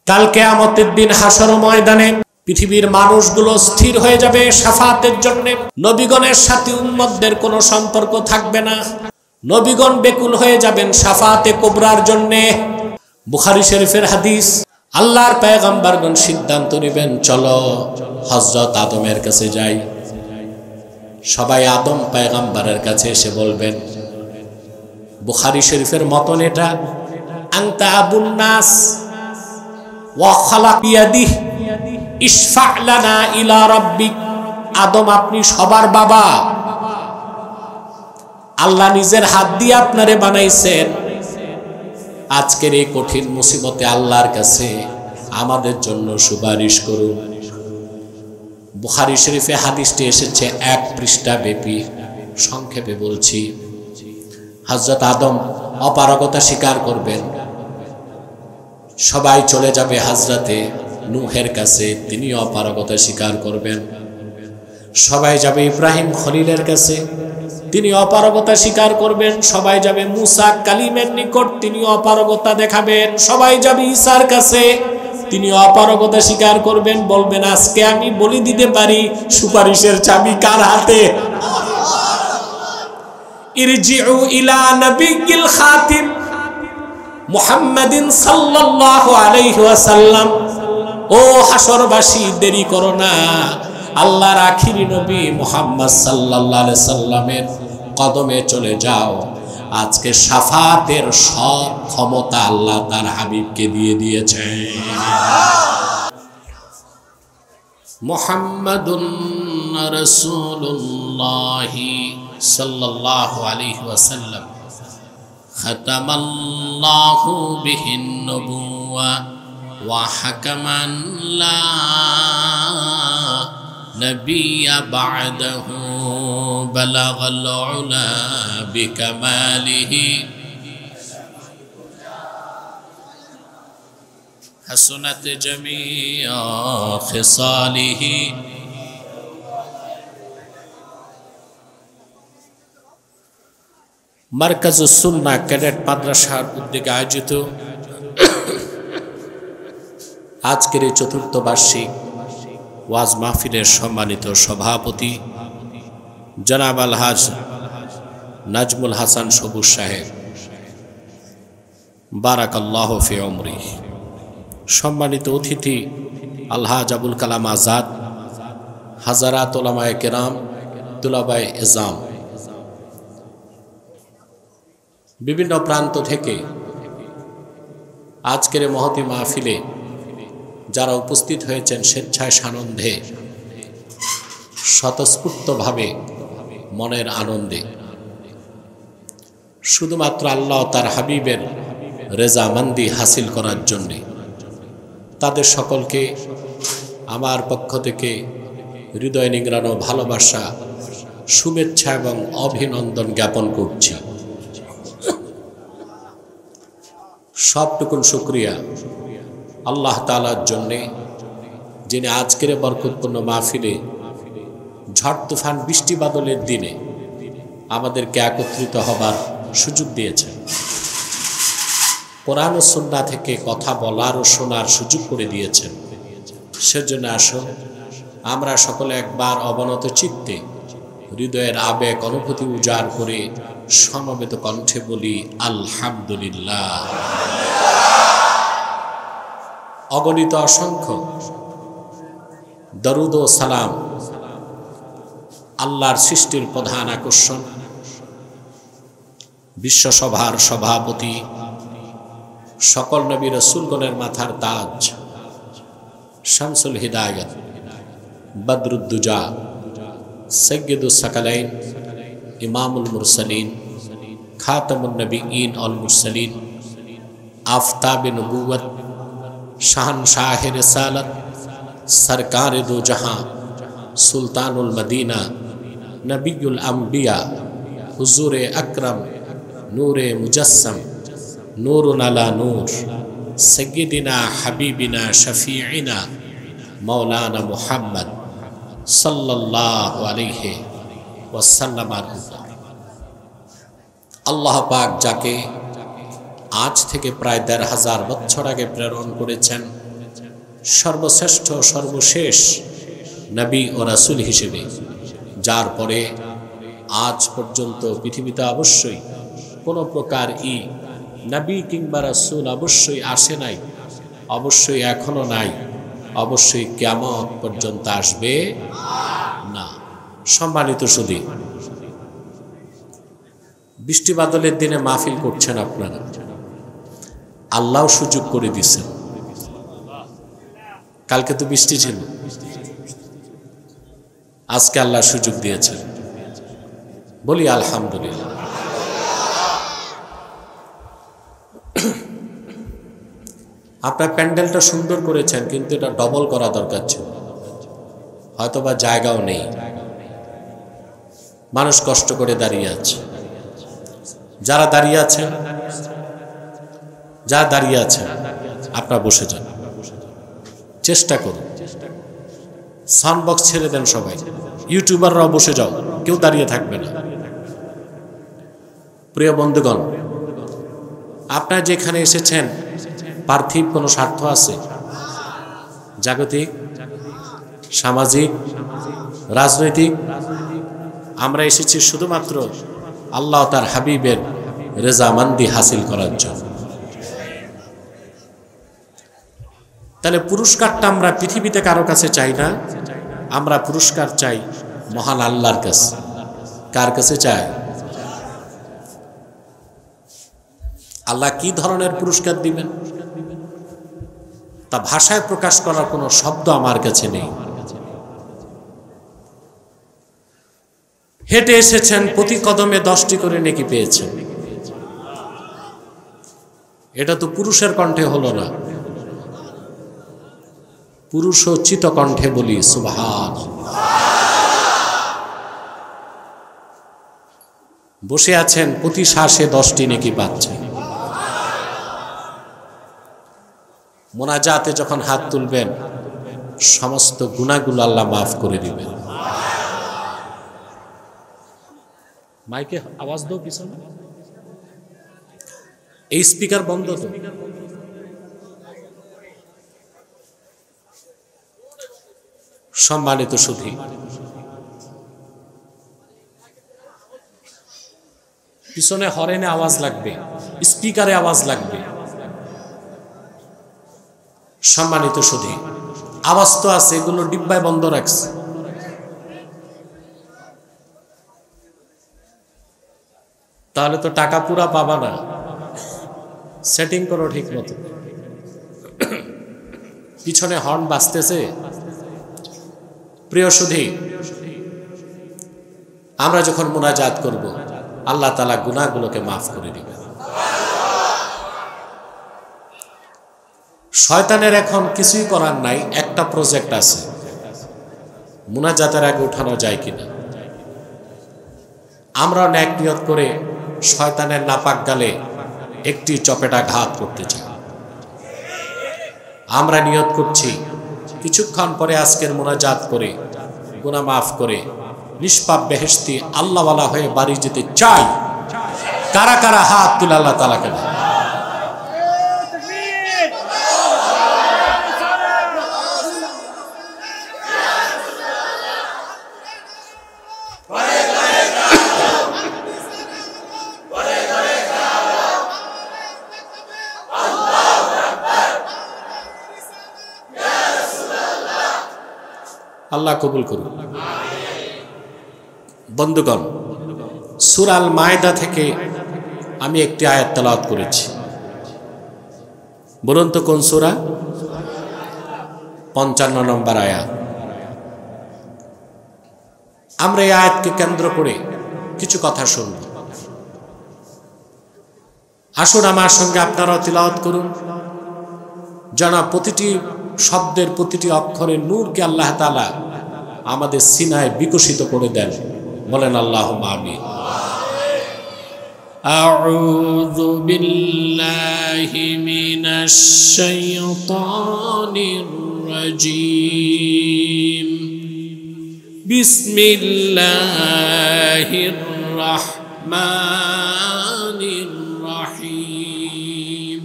কাল কিয়ামতের দিন হাসর ময়দানে পৃথিবীর মানুষগুলো স্থির হয়ে যাবে শাফাতের জন্য। নবীগণের সাথে উম্মতদের কোনো সম্পর্ক থাকবে না। নবীগণ বেকুল হয়ে যাবেন শাফাতে কুবরার জন্য। বুখারী শরীফের হাদিস, আল্লাহর পয়গম্বরগণ সিদ্ধান্ত নেবেন, চলো হযরত আদমের কাছে যাই। সবাই আদম পয়গম্বরের কাছে এসে বলবেন, বুখারী শরীফের মতন এটা, আনতা আবুন নাস ওয়া খালাক বিয়াদিহি ইশফা লানা ইলা রাব্বিক। আদম, আপনি সবার বাবা, আল্লাহ নিজের হাত দিয়ে আপনারে বানাইছেন। আজকের এই কঠিন মুসিবতে আল্লাহর কাছে আমাদের জন্য সুপারিশ করুন। বুখারী শরীফে হাদিসটি এসেছে 1 পৃষ্ঠা ব্যাপী। সংক্ষেপে বলছি, হযরত আদম অপারগতা স্বীকার করবেন। সবাই চলে যাবে হযরতে নূহের কাছে, তিনি অপারগতা স্বীকার করবেন। সবাই যাবে ইব্রাহিম খলিলের কাছে, তিনি অপারগতা স্বীকার করবেন। সবাই যাবে মুসা কালিমের নিকট, তিনি অপারগতা দেখাবেন। সবাই যাবে ঈসার কাছে, তিনি অপারগতা স্বীকার করবেন। বলবেন, আজকে আমি বলি দিতে পারি সুপারিশের চাবি কার হাতে। ইরজিউ ইলা নবিয়্যিল খাতিম মুহাম্মাদিন সাল্লাল্লাহু আলাইহি ওয়াসাল্লাম। ও হাসরবাসী, দেরি করো না, আল্লাহর আখিরি নবী মুহাম্মদ সাল্লাল্লাহু আলাইহি সাল্লামের কদমে চলে যাও। আজকে শাফাতের সব ক্ষমতা আল্লাহ তার হাবিবকে দিয়ে দিয়েছে। মুহাম্মাদুন রাসূলুল্লাহ সাল্লাল্লাহু আলাইহি ওয়াসাল্লাম খাতামাল্লাহু বিহিন নবুওয়া ওয়া হাকামান লা নবিয়্যা বা'দাহু বালাগাল উলা বিকামালিহি হাসনাত জামিআ খিসালিহি। মারকাজুস সুন্নাহ ক্যাডেট মাদ্রাসার উদ্যোগে আয়োজিত আজকের এই ৪র্থ বার্ষিক ওয়াজ মাহফিলের সম্মানিত সভাপতি জনাব আলহাজ নাজমুল হাসান সবুজ সাহেব, বারাকাল্লাহু ফি উমরি। সম্মানিত অতিথি আলহাজ আবুল কালাম আজাদ, হাজারাত উলামায়ে কেরাম, তুলাবায়ে এজাম, বিভিন্ন প্রান্ত থেকে আজকের মহতি মাহফিলে যারা উপস্থিত হয়েছেন স্বেচ্ছায় সানন্দে, স্বতঃস্ফূর্তভাবে, মনের আনন্দে, শুধুমাত্র আল্লাহ তার হাবিবের রেজামন্দি হাসিল করার জন্যে, তাদের সকলকে আমার পক্ষ থেকে হৃদয় নিংড়ানো ভালোবাসা, শুভেচ্ছা এবং অভিনন্দন জ্ঞাপন করছি। সবটুকুন শুকরিয়া আল্লাহ তাআলার জন্যে, যিনি আজকের বরকতপূর্ণ মাহফিলে ঝড় তুফান বৃষ্টি বাদলের দিনে আমাদেরকে একত্রিত হবার সুযোগ দিয়েছেন। কোরআন ও সুন্নাহ থেকে কথা বলার ও শোনার সুযোগ করে দিয়েছেন। সেজন্য আসুন আমরা সকলে একবার অবনত চিত্তে হৃদয়ের আবেগ অনুভূতি উজাড় করে সমবেত কণ্ঠে বলি আলহামদুলিল্লাহ। অগণিত অসংখ্য দরুদ ও সালাম আল্লাহর সৃষ্টির প্রধান আকর্ষণ, বিশ্বসভার সভাপতি, সকল নবী রাসূলগণের মাথার তাজ, শামসুল হিদায়াত, বদরুদ্দুজা, সাইয়্যিদুস সাকালাইন, ইমামুল মুরসালিন, খাতামুন নবিয়্যিন ওয়াল মুরসালিন, আফতাবে নবুওয়াত, শাহনশাহে রিসালাত, সরকারে দো জাহাं, সুলতানুল মদিনা, নবিয়ুল আম্বিয়া, হুজুরে আকরম, নূরে মুজাসসম, নূরুন আলা নূর, সাইয়্যিদিনা হাবিবিনা শফিঈনা মাওলানা মুহাম্মদ সাল্লাল্লাহু আলাইহি ওয়াসাল্লাম। আল্লাহ পাক যাকে আজ থেকে প্রায় ১৫০০ বছর আগে প্রেরণ করেছেন, সর্বশ্রেষ্ঠ সর্বশেষ নবী ও রাসূল হিসেবে, যার পরে আজ পর্যন্ত পৃথিবীতে অবশ্যই কোনো প্রকার নবী কিংবা রাসূল অবশ্যই আসে নাই, অবশ্যই এখনো নাই, অবশ্যই কিয়ামত পর্যন্ত আসবে না। সম্মানিত সুধী, বৃষ্টি বাদলের দিনে মাহফিল করছেন আপনারা, আল্লাহ সুযোগ করে দিচ্ছেন। কালকে তো বৃষ্টি ছিল, আজকে আল্লাহ সুযোগ দিয়েছেন, বলি আলহামদুলিল্লাহ। আপনার প্যান্ডেলটা সুন্দর করেছেন, কিন্তু এটা ডবল করা দরকার ছিল, হয়তোবা জায়গাও নেই, মানুষ কষ্ট করে দাঁড়িয়ে আছে। যারা দাঁড়িয়ে আছেন আপনারা বসে যান, চেষ্টা করুন। সাউন্ড বক্স ছেড়ে দেন সবাই, ইউটিউবাররাও বসে যাও, কেউ দাঁড়িয়ে থাকবে না। প্রিয় বন্ধুগণ, আপনারা যেখানে এসেছেন পার্থিব কোনো স্বার্থ আছে? জাগতিক, সামাজিক, রাজনৈতিক? আমরা এসেছি শুধুমাত্র আল্লাহ তার হাবিবের রেজামান্দি হাসিল করার জন্য। তাহলে পুরস্কারটা আমরা পৃথিবীতে কারো কাছে চাই না, আমরা পুরস্কার চাই মহান আল্লাহর কাছে। কার কাছে চাই? আল্লাহ কি ধরনের পুরস্কার দিবেন তা ভাষায় প্রকাশ করার কোনো শব্দ আমার কাছে নেই। হেঁটে এসেছেন, প্রতি কদমে 10টি করে নেকি পেয়েছেন। এটা তো পুরুষের কণ্ঠে হলো না, পুরুষোচিত কণ্ঠে বলি সুবহানাল্লাহ। বসে আছেন, প্রতি শ্বাসে 10টি নেকি পাচ্ছেন। মোনাজাতে যখন হাত তুলবেন, সমস্ত গুনাহগুলো আল্লাহ মাফ করে দিবেন। মাইকে আওয়াজ দাও পিছনে, এই স্পিকার বন্ধ তো। সম্মানিত সুধী, পিছনে হরেনে আওয়াজ লাগবে, স্পিকারে আওয়াজ লাগবে। সম্মানিত সুধী, আওয়াজ তো আছে, এগুলো ডিব্বায় বন্ধ রাখছে। তাহলে তো টাকা পুরা পাবা না, সেটিং করো ঠিক মতো। পিছনে হর্ন বাজতেছে। প্রিয় সুধী, আমরা যখন মুনাজাত করব, আল্লাহ তাআলা গুনাহগুলোকে মাফ করে দিবেন। শয়তানের এখন কিছুই করার নাই, একটা প্রজেক্ট আছে, মুনাজাতের আগে উঠানো যায় কিনা। আমরা নেক নিয়ত করে শয়তানের নাপাক গালে একটি চপেটা ঘাত করতে চাই। আমরা নিয়ত করছি কিছুক্ষণ পরে আজকের মুনাজাত করে গুনাহ মাফ করে নিষ্পাপ বেহেশতি আল্লাহওয়ালা হয়ে বাড়ি যেতে চাই। কারা কারা হাত তুলে আল্লাহ তাআলাকে দেয়? আল্লাহ কবুল করুন। বন্ধুগণ, সূরা আল মায়েদা থেকে আমি একটি আয়াত তেলাওয়াত করেছি। বলুন তো কোন সূরা? 55 নম্বর আয়াত। আমরা এই আয়াতকে কেন্দ্র করে কিছু কথা শুনব। আসুন আমার সঙ্গে আপনারা তিলাওয়াত করুন, যেন প্রতিটি শব্দের প্রতিটি অক্ষরের নূরকে আল্লাহ তাআলা আমাদের সিনায় বিকশিত করে দেন। বলেন আল্লাহুম্মা আমিন। আউযু বিল্লাহি মিনাশ শাইতানির রাজীম। বিসমিল্লাহির রাহমানির রাহিম।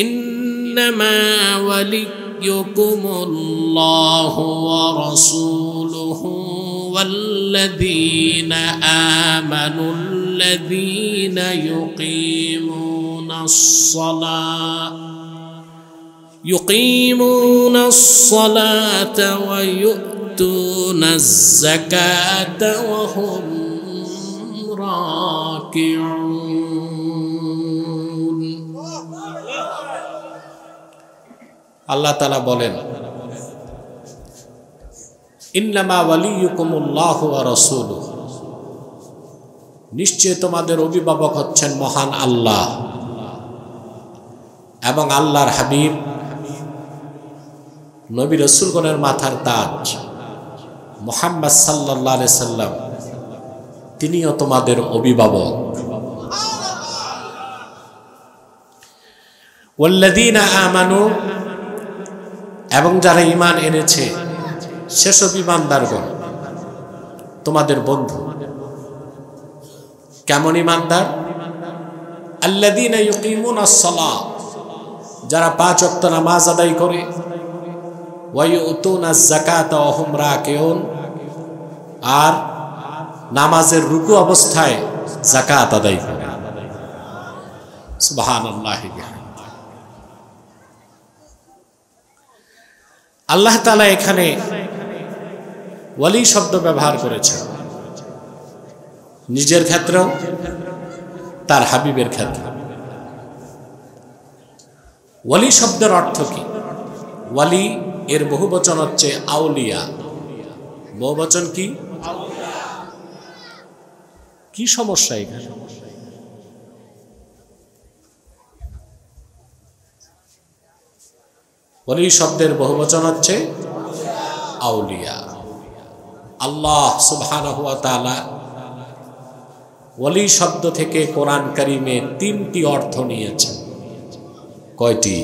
ইন্নামা ওয়ালিকুম ওয়ালিয়্যুকুমুল্লাহু ওয়া রাসূলুহু ওয়াল্লাযীনা আমানুল্লাযীনা ইউকিমুনাস সালাতা ওয়া ইউতুনাজ যাকাতা ওয়া হুম রাকিউন। আল্লাহ তাআলা বলেন, ইন্নামা ওয়ালিয়্যুকুমুল্লাহু ওয়া রাসূলুহু, নিশ্চয় তোমাদের অভিভাবক হচ্ছেন মহান আল্লাহ এবং আল্লাহর হাবিব নবী রাসূলগণের মাথার তাজ মুহাম্মদ সাল্লাল্লাহু আলাইহি সাল্লাম, তিনিও তোমাদের অভিভাবক। ওয়াল্লাযীনা আমানু, এবং যারা ঈমান এনেছে সেসব ঈমানদারগণ তোমাদের বন্ধু। কেমন ঈমানদার? আল্লাযীনা ইউকিমুনাস সালাহ, যারা 5 ওয়াক্ত নামাজ আদায় করে, ওয়া ইউতুনাজ যাকাতা ওয়া হুম রাকিউন, আর নামাজের রুকু অবস্থায় যাকাত আদায় করে। সুবহানাল্লাহ। আল্লাহ তাআলা এখানে ওয়ালি শব্দ ব্যবহার করেছেন, নিজের ক্ষেত্রেও তার হাবিবের ক্ষেত্রে। ওয়ালি শব্দের অর্থ কি? ওয়ালি এর বহুবচন হচ্ছে আউলিয়া। বহুবচন কি? কি সমস্যা এখানে? ওয়ালি শব্দের বহুবচন হচ্ছে আউলিয়া। আল্লাহ সুবহানাহু ওয়া তাআলা ওয়ালি শব্দ থেকে কোরআন কারীমে 3টি অর্থ নিয়েছেন। কয়টি?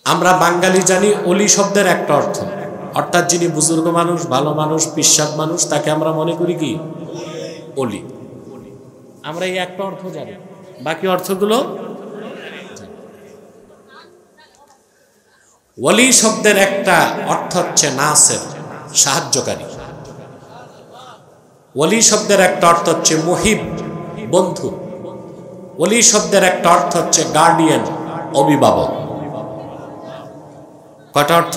আমরা বাঙালি জানি ওলি শব্দের একটা অর্থ, অর্থাৎ যিনি বুজুর্গ মানুষ, ভালো মানুষ, পিসাব মানুষ, তাকে আমরা মনে করি কি ওলি। আমরা এই একটা অর্থ জানি, বাকি অর্থগুলো। ওলি শব্দের একটা অর্থ হচ্ছে নাসির, সাহায্যকারী। ওলি শব্দের একটা অর্থ হচ্ছে মুহিব, বন্ধু। ওলি শব্দের একটা অর্থ হচ্ছে গার্ডিয়ান, অভিভাবক। কয়টা অর্থ?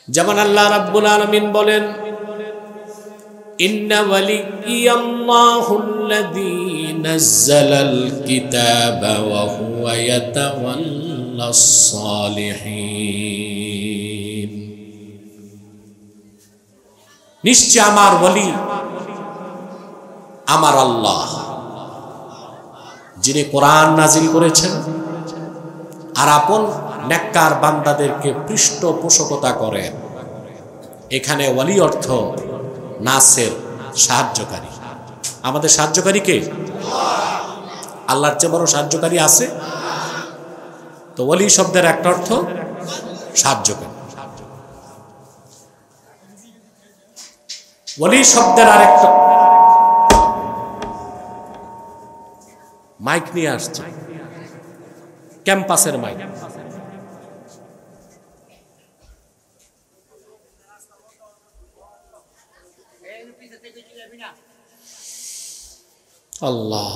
যেমন আল্লাহ রাব্বুল আলামিন বলেন, ইন্না ওয়ালিয়াল্লাহুল্লাযী নাযালাল কিতাবা ওয়া হুয়া ইয়াতাওয়াল্লাস সালিহিন। নিশ্চয় আমার ওয়ালি আমার আল্লাহ, যিনি কোরআন নাজিল করেছেন আর আপন নেককার বান্দাদেরকে পৃষ্ঠপোষকতা করেন। এখানে ওয়ালি অর্থ নাসির, সাহায্যকারী। আমাদের সাহায্যকারী কে? আল্লাহর চেয়ে বড় সাহায্যকারী আছে? তো ওয়ালি শব্দের একটা অর্থ সাহায্যকারী। ওয়ালি শব্দের আরেকটা, মাইক নিয়ে আসছে, ক্যাম্পাসের মাইক। আল্লাহ।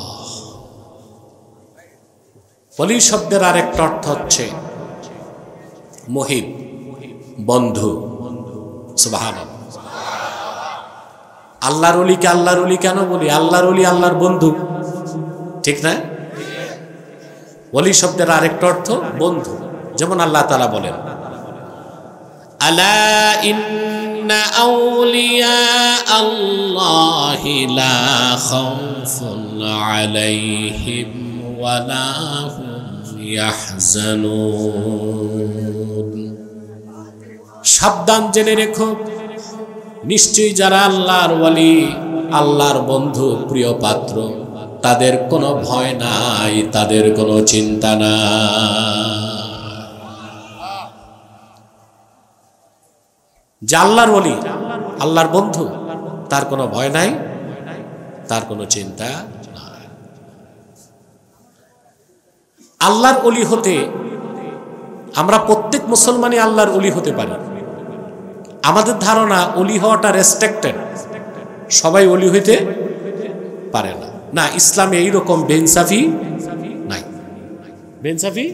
ওয়ালি শব্দের আরেকটা অর্থ হচ্ছে মুহিব, বন্ধু। সুবহানাল্লাহ। আল্লাহর ওলিকে আল্লাহর ওলি কেন বলি? আল্লাহর ওলি আল্লাহর বন্ধু, ঠিক না? ওয়ালি শব্দের আরেকটা অর্থ বন্ধু। যেমন আল্লাহ তাআলা বলেন, আলা ইন্না আউলিয়া আল্লাহি লা খাউফুন আলাইহিম ওয়া লা হুম ইয়াহজানুন। সাবধান, জেনে রেখো, নিশ্চয়ই যারা আল্লাহর ওয়ালি, আল্লাহর বন্ধু, প্রিয় পাত্র, তাদের কোনো ভয় নাই, তাদের কোনো চিন্তা নাই। যে আল্লাহর ওলি, আল্লাহর বন্ধু, তার কোনো ভয় নাই, তার কোনো চিন্তা নাই। আল্লাহর ওলি হতে আমরা প্রত্যেক মুসলমানই আল্লাহর ওলি হতে পারি। আমাদের ধারণা ওলি হওয়াটা রেস্ট্রিক্টেড, সবাই ওলি হইতে পারে না। না, ইসলামে এইরকম বেইনসাফি নাই। বেইনসাফি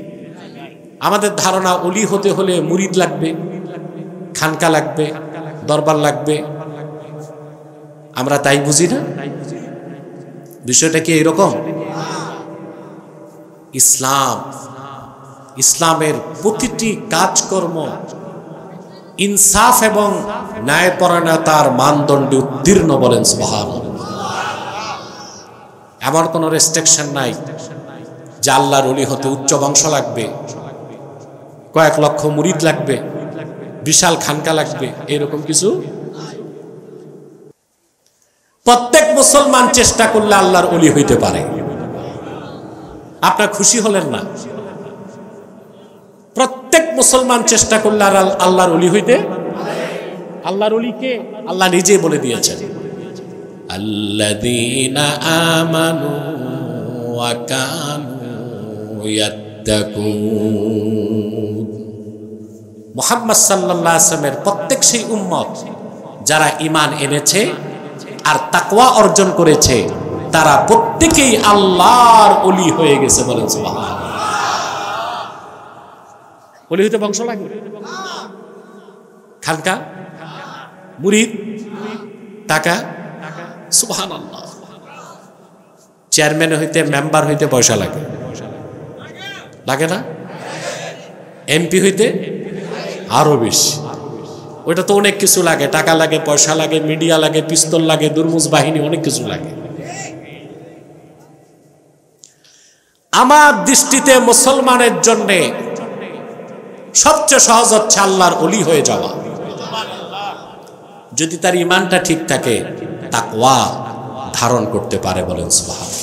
আমাদের ধারণা ওলি হতে হলে মুরিদ লাগবে, খানকা লাগবে, দরবার লাগবে। আমরা তাই বুঝি না। বিষয়টা কি এরকম? ইসলামের প্রতিটি কাজকর্ম ইনসাফ এবং ন্যায়পরায়ণতার মানদণ্ডে উত্তীর্ণ, বলেন সুবহানাল্লাহ। এমন কোনো রেস্ট্রিকশন নাই যে আল্লাহর ওলি হতে উচ্চ বংশ লাগবে, কয়েক লক্ষ মুরিদ লাগবে, বিশাল খানকা লাগবে, এরকম কিছু। প্রত্যেক মুসলমান চেষ্টা করলে আল্লাহর ওলি হইতে পারে। আপনার খুশি হলেন না? প্রত্যেক মুসলমান চেষ্টা করলে আল্লাহর ওলি হইতে। আল্লাহর ওলি কে? আল্লাহ নিজেই বলে দিয়েছেন, আল্লাযীনা আমানু ওয়া কানু ইয়াত্তাকুন। মুহাম্মদ সাল্লাল্লাহু আলাইহি ওয়াসাল্লামের প্রত্যেক সেই উম্মত যারা ঈমান এনেছে আর তাকওয়া অর্জন করেছে, তারা প্রত্যেকেই আল্লাহর ওলি হয়ে গেছে, বলেন সুবহানাল্লাহ। ওলি হইতে বংশ লাগে, খানকা, মুরিদ, টাকা, সুবহানাল্লাহ। চেয়ারম্যান হইতে, মেম্বার হইতে পয়সা লাগে, লাগে না? এমপি হইতে আরো বেশি। ওইটা তো অনেক কিছু লাগে, টাকা লাগে, পয়সা লাগে, মিডিয়া লাগে, পিস্তল লাগে, দুর্মুজ বাহিনী, অনেক কিছু লাগে। আমার দৃষ্টিতে মুসলমানের জন্য সবচেয়ে সহজ হচ্ছে আল্লাহর ওলি হয়ে যাওয়া, যদি তার ঈমানটা ঠিক থাকে, তাকওয়া ধারণ করতে পারে, বলেন সুবহানাল্লাহ।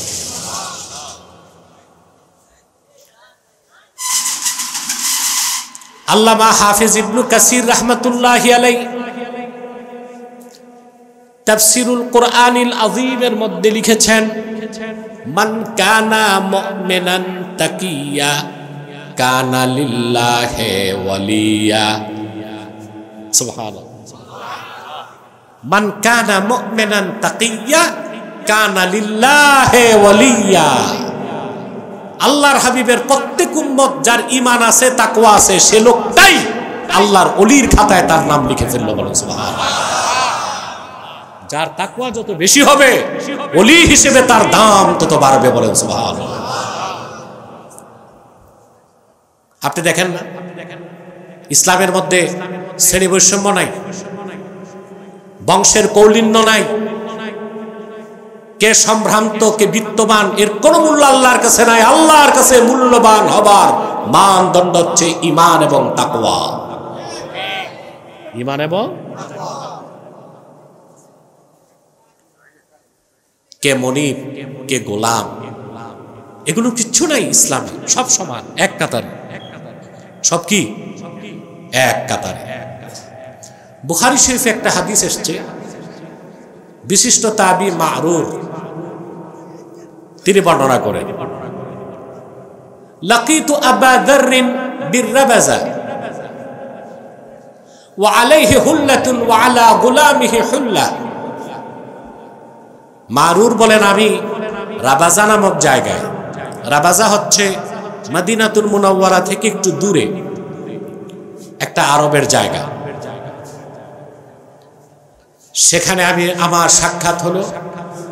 আল্লামা হাফিজ ইবনে কাসির রাহমাতুল্লাহি আলাইহি তাফসীরুল কুরআনিল আযীমের মধ্যে লিখেছেন, মান কানা মুমিনান তাকিয়া কানা লিল্লাহি ওয়ালিয়া। সুবহানাল্লাহ। মান কানা মুমিনান তাকিয়া কানা লিল্লাহি ওয়ালিয়া। আল্লাহর হাবিবের প্রত্যেক উম্মত যার ঈমান আছে, তাকওয়া আছে, সে লোকটাই আল্লাহর ওলির খাতায় তার নাম লিখে ফেললো, বলেন সুবহানাল্লাহ। যার তাকওয়া যত বেশি হবে, ওলি হিসেবে তার দাম তত বাড়বে, বলেন সুবহানাল্লাহ। আপনি দেখেন না, ইসলামের মধ্যে শ্রেণী বৈষম্য নাই, বংশের কৌলিন্য নাই, কে সম্ভ্রান্ত কে বিত্তবান এর কোন মূল্য আল্লাহর কাছে নাই। আল্লাহর কাছে মূল্যবান হবার মানদণ্ড হচ্ছে ঈমান এবং তাকওয়া। ঈমান এবং কে মনিব কে গোলাম, এগুলো কিচ্ছু নাই ইসলামে, সব সমান, এক কাতারে। সব কি এক কাতারে। বুখারী শরীফে একটা হাদিস এসেছে, বিশিষ্ট তাবী মারুর তিনি বর্ণনা করেন, লাকিতু আবা যাররিন বিররাবাযা ওয়া আলাইহি হুল্লাতুন ওয়া আলা গুলামিহি হুল্লা। মারুর বলেন, আমি রাবাজা নামক জায়গায়, রাবাজা হচ্ছে মদিনাতুল মুনাওয়ারা থেকে একটু দূরে একটা আরবের জায়গা, সেখানে আমার সাক্ষাৎ হলো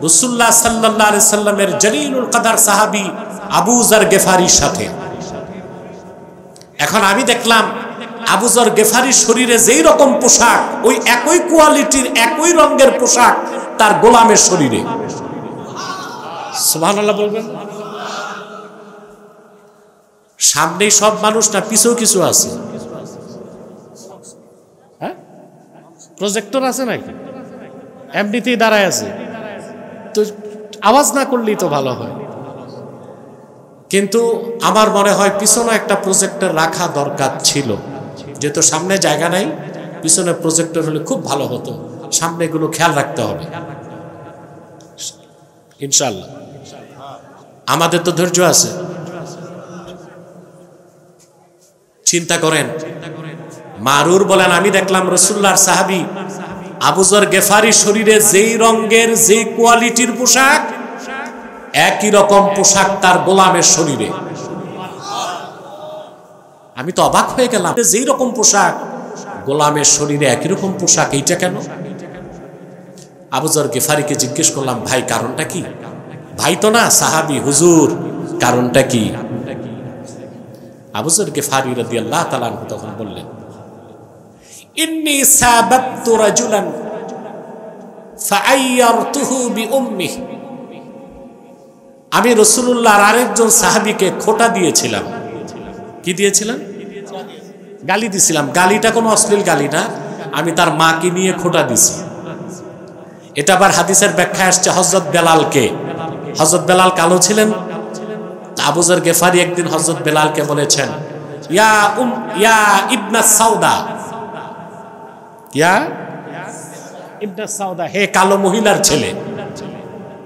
রাসূলুল্লাহ সাল্লাল্লাহু আলাইহি সাল্লামের জলিলুল কদর সাহাবী আবু যর গিফারির সাথে। এখন আমি দেখলাম আবু যর গিফারির শরীরে যেই রকম পোশাক, ওই একই কোয়ালিটির একই রঙের পোশাক তার গোলামের শরীরে। সুবহানাল্লাহ বলবেন। সামনে সব মানুষ না, পিছেও কিছু আছে? হ্যাঁ, প্রজেক্টর আছে নাকি? এমনিতেই দাঁড়ায় আছে, তো আওয়াজ না করলেই তো ভালো হয়। কিন্তু আমার মনে হয় পিছনে একটা প্রজেক্টর রাখা দরকার ছিল, যেহেতু সামনে জায়গা নাই, পিছনে প্রজেক্টর হলে খুব ভালো হতো। সামনে এগুলো খেয়াল রাখতে হবে ইনশাআল্লাহ। আমাদের তো ধৈর্য আছে, চিন্তা করেন, মারুর বলেন আমি দেখলাম রাসূলুল্লাহর সাহাবী আবু যর গেফারি শরীরে যেই রঙের যেই কোয়ালিটির পোশাক, একই রকম পোশাক তার গোলামের শরীরে। আমি তো অবাক হয়ে গেলাম, যেই রকম পোশাক গোলামের শরীরে একই রকম পোশাক, এইটা কেন? আবু যর গেফারিকে জিজ্ঞেস করলাম, ভাই কারণটা কি? ভাই তো না, সাহাবী, হুজুর কারণটা কি? আবু যর গেফারি রাদিয়াল্লাহু তাআলা আনহু তখন বললেন, ইন্নী সাবাবতু রাজুলান ফাআইয়ারতুহু বিউম্মিহি, আমি রাসূলুল্লাহর আরেকজন সাহাবীকে খোঁটা দিয়েছিলাম। কি দিয়েছিলাম? গালি দিয়েছিলাম। গালিটা কোনো অশ্লীল গালি না, আমি তার মাকে নিয়ে খোঁটা দিছি। এটা আবার হাদিসের ব্যাখ্যা আসছে হযরত বেলালকে। হযরত বেলাল কালো ছিলেন। আবু যর গেফারি একদিন হযরত বেলালকে বলেছেন, ইয়া ইবনা সাউদা, ইয়া ইবনা সাউদা, হে কালো মহিলার ছেলে।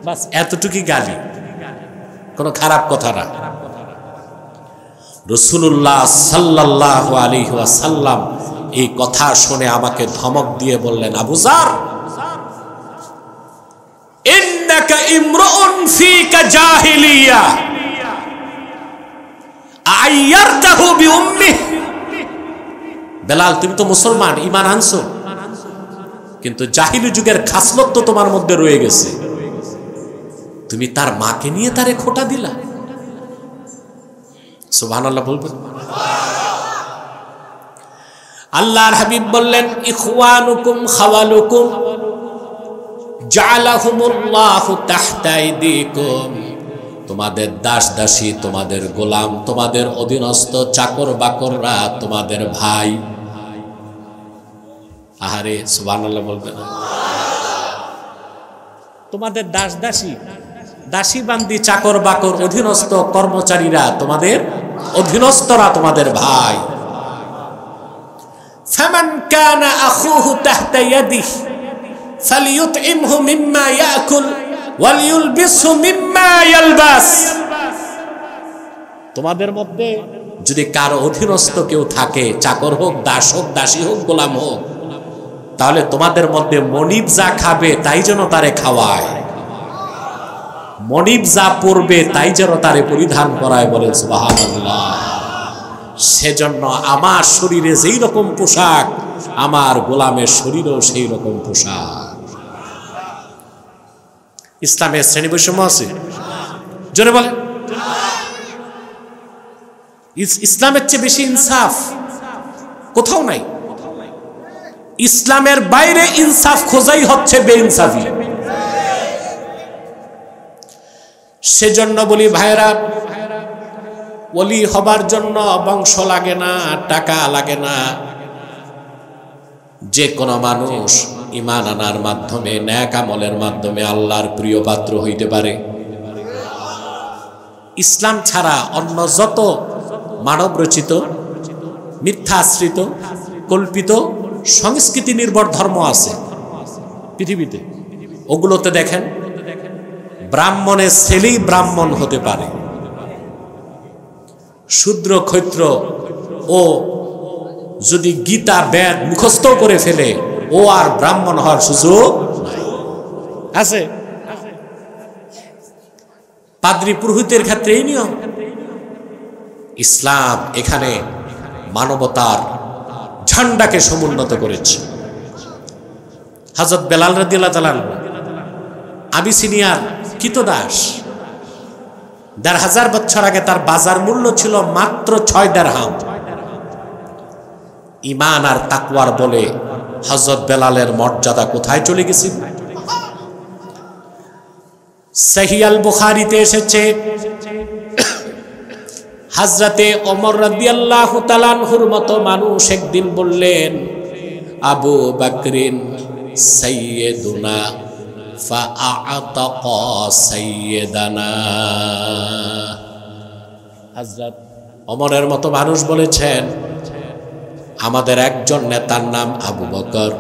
বাস এতটুকুই গালি, কোনো খারাপ কথা না। রাসূলুল্লাহ সাল্লাল্লাহু আলাইহি ওয়াসাল্লাম এই কথা শুনে আমাকে ধমক দিয়ে বললেন, আবু যর, ইন্নাকা ইমরুন ফিকা জাহিলিয়া আইয়ারতাহু বিউম্মিহি। বেলাল, তুমি তো মুসলমান, ঈমান আনছো, কিন্তু জাহিলি যুগের খাসলত তো তোমার মধ্যে রয়ে গেছে, তুমি তার মাকে নিয়ে তারে খোঁটা দিলা। সুবহানাল্লাহ বলবেন। আল্লাহর হাবিব বললেন, ইখওয়ানুকুম খাওয়ালুকুম জাআলাহুমুল্লাহু তাহতা আইদিকুম, তোমাদের দাস দাসী, তোমাদের গোলাম, তোমাদের অধীনস্থ চাকর বাকররা তোমাদের ভাই। আহারে সুবহানাল্লাহ বলবেন। তোমাদের দাস দাসী, দাসী বান্দি, চাকর বাকর, অধীনস্থ কর্মচারীরা তোমাদের অধীনস্থরা তোমাদের ভাই। ফামান কানা আখুহু তাহতা ইয়াদিহি ফালিয়ুতইমহু মিম্মা ইয়াকুল ওয়ালিয়ুলবিসহু মিম্মা ইয়ালবাস। তোমাদের মধ্যে যদি কারো অধীনস্থ কেউ থাকে, চাকর হোক, দাস হোক, দাসী হোক, গোলাম হোক, তাহলে তোমাদের মধ্যে মনিব যা খাবে তাই যেন তারে খাওয়ায়, মনিব যা পরবে তাই যেন তারে পরিধান করায়। বলেন সুবহানাল্লাহ। সেজন্য আমার শরীরে যেই রকম পোশাক, আমার গোলামের শরীরেও সেই রকম পোশাক। ইসলামের শ্রেণী বৈষম্য আছে? জোরে বলেন। ইসলামের চেয়ে বেশি ইনসাফ কোথাও নাই। ইসলামের বাইরে ইনসাফ খোঁজাই হচ্ছে বেইনসাফি। সেজন্য বলি ভাইরা, ওলি হবার জন্য বংশ লাগে না, টাকা লাগে না। যে কোনো মানুষ ঈমান আনার মাধ্যমে, নেক আমলের মাধ্যমে আল্লাহর প্রিয় পাত্র হইতে পারে। ইসলাম ছাড়া অন্য যত মানব রচিত, মিথ্যাশ্রিত, কল্পিত, সংস্কৃতি নির্ভর ধর্ম আছে পৃথিবীতে, ওগুলোতে দেখেন ব্রাহ্মণের ছেলেই ব্রাহ্মণ হতে পারে, শূদ্র ক্ষত্র ও যদি গীতা বেদ মুখস্থ করে ফেলে, ও আর ব্রাহ্মণ হওয়ার সুযোগ আছে। পাদ্রী পুরোহিতের ক্ষেত্রে এই নিয়ম। ইসলাম এখানে মানবতার ঝান্ডাকে সমুন্নত করেছে। হযরত বেলাল রাদিয়াল্লাহু তাআলা আবিসিনিয়ার কৃতদাস, ১৫০০ বছর আগে তার বাজার মূল্য ছিল মাত্র ৬ দিরহাম। ঈমান আর তাকওয়ার বলে হযরত বেলালের মর্যাদা কোথায় চলে গেছে? সহিহ আল বুখারীতে এসেছে, হযরতে ওমর রাদিয়াল্লাহু তাআলা আনহুর মতো মানুষ একদিন বললেন, আবু বকরিন সাইয়্যিদুনা ফাআতাকা সাইয়্যিদানা। হযরত ওমরের মতো মানুষ বলেছেন, আমাদের একজন নেতার নাম আবু বকর,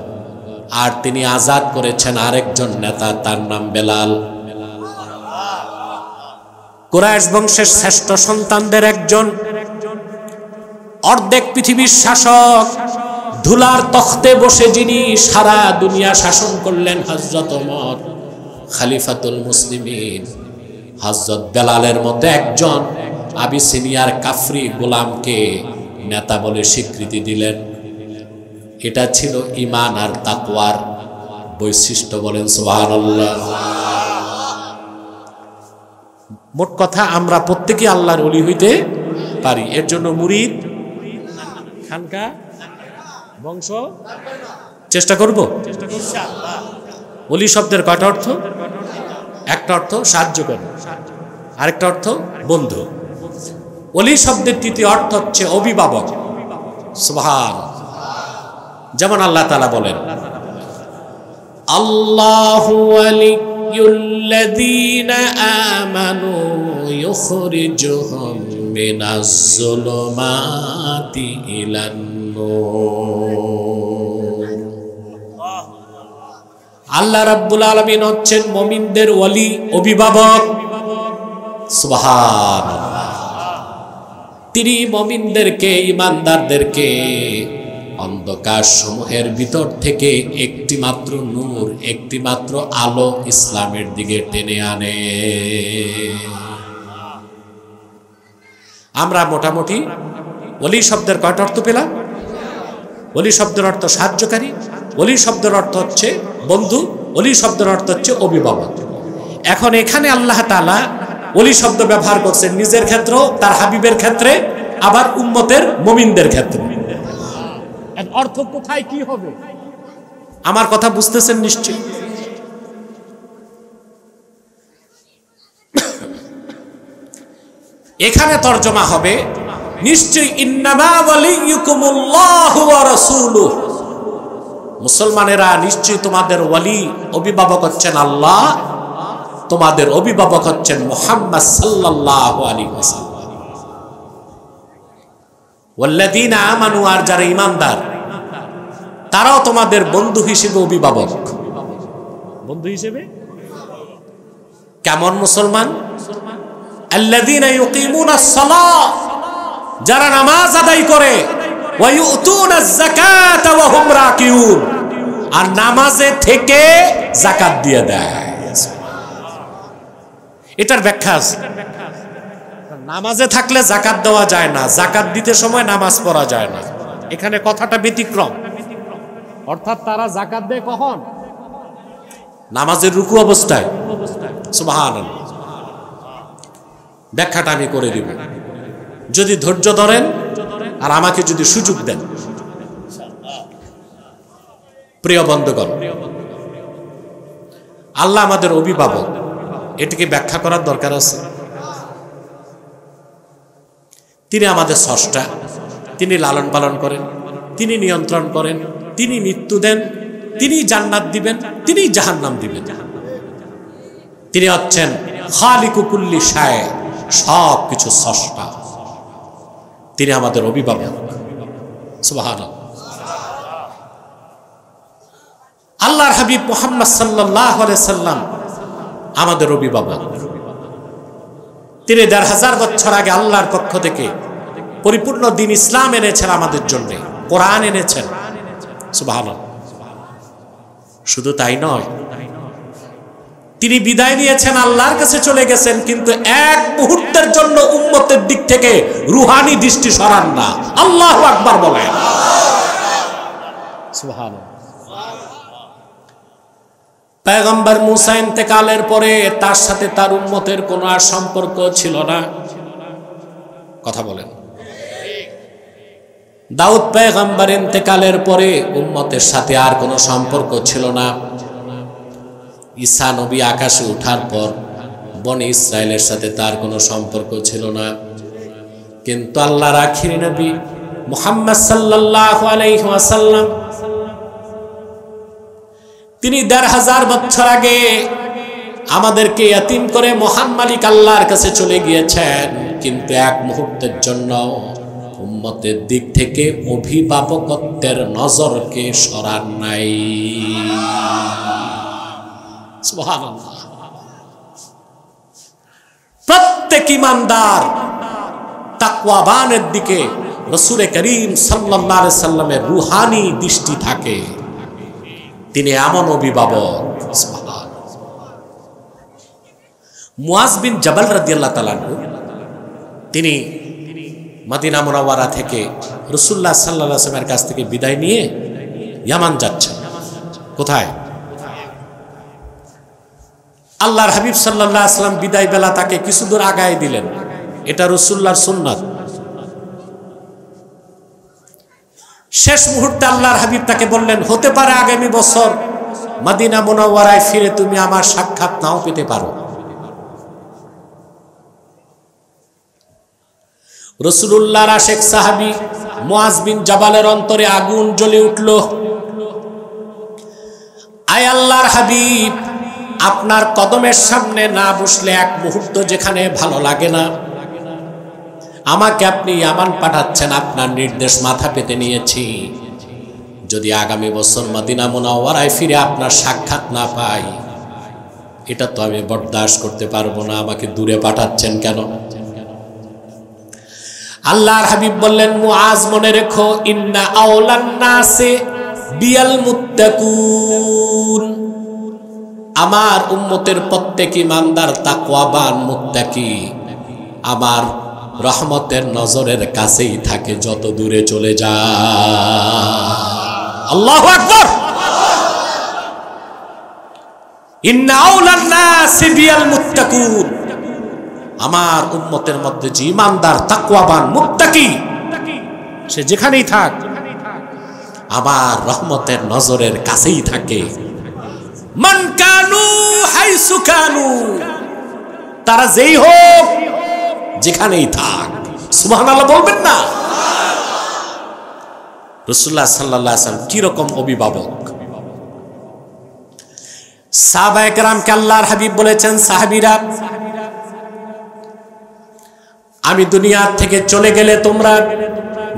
আর তিনি আজাদ করেছেন আরেকজন নেতা, তার নাম বেলাল। কুরাইশ বংশের শ্রেষ্ঠ সন্তানদের একজন, অর্ধেক পৃথিবীর শাসক, ধুলার তখতে বসে যিনি সারা দুনিয়া শাসন করলেন, হযরত ওমর খলিফাতুল মুসলিমিন, হযরত বেলালের মতো একজন আবিসিনিয়ার কাফরি গোলামকে নেতা বলে স্বীকৃতি দিলেন। এটা ছিল ঈমান আর তাকওয়ার বৈশিষ্ট্য। বলেন সুবহানাল্লাহ। মোট কথা আমরা প্রত্যেকে আল্লাহর ওলি হইতে পারি। এর জন্য মুরিদ, খানকা, বংশ চেষ্টা করব। ওলি শব্দের কয়টা অর্থ? একটা অর্থ সাহায্য করে, আরেকটা অর্থ বন্ধু। ওলি শব্দের তৃতীয় অর্থ হচ্ছে অভিভাবক। সুবহানাল্লাহ। যেমন আল্লাহ তাআলা বলেন, আল্লাহু ওয়ালিয়ুল্লাযীনা আমানু ইউখরিজুহুম মিনাজ যুলুমাতি ইলান নূর। আল্লাহ রাব্বুল আলামিন হচ্ছেন মুমিনদের ওলি, অভিভাবক। সুবহানাল্লাহ। তিনি মুমিনদেরকে, ঈমানদারদেরকে অন্ধকার সমূহের ভিতর থেকে একটি মাত্র নূর, একটি মাত্র আলো ইসলামের দিকে টেনে আনে। আমরা মোটামুটি ওলি শব্দের কয়টা অর্থ পেলাম? ওলি শব্দের অর্থ সাহায্যকারী, ওলি শব্দের অর্থ হচ্ছে বন্ধু, ওলি শব্দের অর্থ হচ্ছে অভিভাবক। এখন এখানে আল্লাহ তাআলা ওলি শব্দ ব্যবহার করছেন নিজের ক্ষেত্র, তার হাবিবের ক্ষেত্রে, আবার উম্মতের মুমিনদের ক্ষেত্রে। অর্থ কোথায় কি হবে? আমার কথা বুঝতেছেন নিশ্চয়ই। এখানে তরজমা হবে নিশ্চয়ই, ইন্নামা ওয়ালিয়ুকুমুল্লাহু ওয়া রাসূলুহু। মুসলমানেরা নিশ্চয়ই তোমাদের ওয়ালি, অভিভাবক হচ্ছেন আল্লাহ, তোমাদের অভিভাবক হচ্ছেন মুহাম্মদ সাল্লাল্লাহু আলাইহি ওয়াসাল্লাম। ওয়াল্লাযীনা আমানু, আর যারা ঈমানদার তারাও তোমাদের বন্ধু হিসেবে অভিভাবক। বন্ধু হিসেবে কেমন মুসলমান? আল্লাযীনা ইউকিমুনাস সালাহ, যারা নামাজ আদায় করে, ওয়া ইউতুনাজ যাকাতা ওয়া হুম রাকিউন, আর নামাজে থেকে যাকাত দিয়ে দেয়। এটার ব্যাখ্যা আছে। নামাজে থাকলে যাকাত দেওয়া যায় না, যাকাত দিতে সময় নামাজ পড়া যায় না। এখানে কথাটা ব্যতিক্রম। অর্থাৎ তারা যাকাত দেয় কখন? নামাজের রুকু অবস্থায়। সুবহানাল্লাহ। ব্যাখ্যাটা আমি করে দিব যদি ধৈর্য ধরেন আর আমাকে যদি সুযোগ দেন। প্রিয় বন্ধুগণ, আল্লাহ আমাদের অভিভাবক, এটিকে ব্যাখ্যা করার দরকার আছে। তিনি আমাদের স্রষ্টা, তিনি লালন পালন করেন, তিনি নিয়ন্ত্রণ করেন, তিনি মৃত্যু দেন, তিনি জান্নাত দিবেন, তিনি জাহান্নাম দিবেন। তিনি হচ্ছেন খালিকু কুল্লি শাই, সব কিছু স্রষ্টা। তিনি আমাদের অভিভাবক। সুবহানাল্লাহ। আল্লাহর হাবিব মুহাম্মদ সাল্লাল্লাহু আলাইহি সাল্লাম আমাদের অভিভাবক। তিনি ১৫০০ বছর আগে আল্লাহর পক্ষ থেকে পরিপূর্ণ দ্বীন ইসলাম এনেছেন আমাদের জন্য, কোরআন এনেছেন। সুবহানাল্লাহ। শুধু তাই নয়, তিনি বিদায় নিয়েছেন, আল্লাহর কাছে চলে গেছেন, কিন্তু এক মুহূর্তের জন্য উম্মতের দিক থেকে রুহানি দৃষ্টি সরান না। আল্লাহু আকবার বলেন। সুবহানাল্লাহ। পয়গম্বর মুসা ইন্তেকালের পরে তার সাথে তার উম্মতের কোনো আর সম্পর্ক ছিল না। কথা বলেন। দাউদ পয়গম্বর ইন্তেকালের পরে উম্মতের সাথে আর কোনো সম্পর্ক ছিল না। ঈসা নবী আকাশে ওঠার পর বনি ইসরায়েলের সাথে তার কোনো সম্পর্ক ছিল না। কিন্তু আল্লাহর আখির নবী মুহাম্মদ সাল্লাল্লাহু আলাইহি ওয়াসাল্লাম, তিনি ১৫০০ বছর আগে আমাদেরকে ইয়াতীম করে মহান মালিক আল্লাহর কাছে চলে গিয়েছেন, কিন্তু এক মুহূর্তের জন্য উম্মতের দিক থেকে অভিভাবকত্বের নজরকে সরান নাই। সুবহানাল্লাহ। প্রত্যেক ঈমানদার তাকওয়াবানের দিকে রাসূল করিম সাল্লাল্লাহু আলাইহি সাল্লামের রূহানি দৃষ্টি থাকে। তিনি এমন অভিভাবক। মুআজ বিন জাবাল রাদিয়াল্লাহু তাআলা তিনি মদিনা মুনাওয়ারা থেকে রাসূলুল্লাহ সাল্লাল্লাহু আলাইহি ওয়াসাল্লামের কাছ থেকে বিদায় নিয়ে ইয়ামান যাচ্ছেন। কোথায়? আল্লাহর হাবিব সাল্লাল্লাহু আলাইহি ওয়াসাল্লাম বিদায় বেলা তাকে কিছু দূর আগায় দিলেন। এটা রাসূলুল্লাহর সুন্নাত। শেষ মুহূর্তে আল্লাহর হাবিব তাকে বললেন, হতে পারে আগামী বছর মদিনা মুনাওয়ারায় ফিরে তুমি আমার সাক্ষাৎ নাও পেতে পারো। রাসূলুল্লাহর আশেক সাহাবী মুআজ বিন জাবালের অন্তরে আগুন জ্বলে উঠল। আয় আল্লাহর হাবিব, আপনার কদমের সামনে না বসলে এক মুহূর্ত যেখানে ভালো লাগে না, আমাকে আপনি ইয়ামান পাঠাচ্ছেন, আপনার নির্দেশ মাথা পেতে নিয়েছি। যদি আগামী বছর মদিনা মুনাওয়ারায় ফিরে আপনার সাক্ষাৎ না পাই, এটা তো আমি বরদাস্ত করতে পারবো না, আমাকে দূরে পাঠাচ্ছেন কেন? আল্লাহর হাবিব বললেন, মুআজ মনে রেখো, ইন্না আওলান নাসে বিয়াল মুত্তাকুন, আমার উম্মতের প্রত্যেক ইমানদার তাকওয়াবান মুত্তাকি আমার রহমতের নজরের কাছেই থাকে, যত দূরে চলে যায়। আল্লাহু আকবার। ইন্না আওলান নাসি বিয়াল মুত্তাকুন, আমার উম্মতের মধ্যে যে ইমানদার তাকওয়াবান মুত্তাকি, সে যেখানেই থাক আমার রহমতের নজরের কাছেই থাকে। মান কানু হাইসু কানু, তারা যেই হোক যেখানেই থাক। সুবহানাল্লাহ বলবেন না? রাসূলুল্লাহ সাল্লাল্লাহু আলাইহি ওয়াসাল্লাম কি রকম অভিভাবক। সাহাবায়ে কেরামকে আল্লাহর হাবিব বলেছেন, সাহাবীরা, আমি দুনিয়া থেকে চলে গেলে তোমরা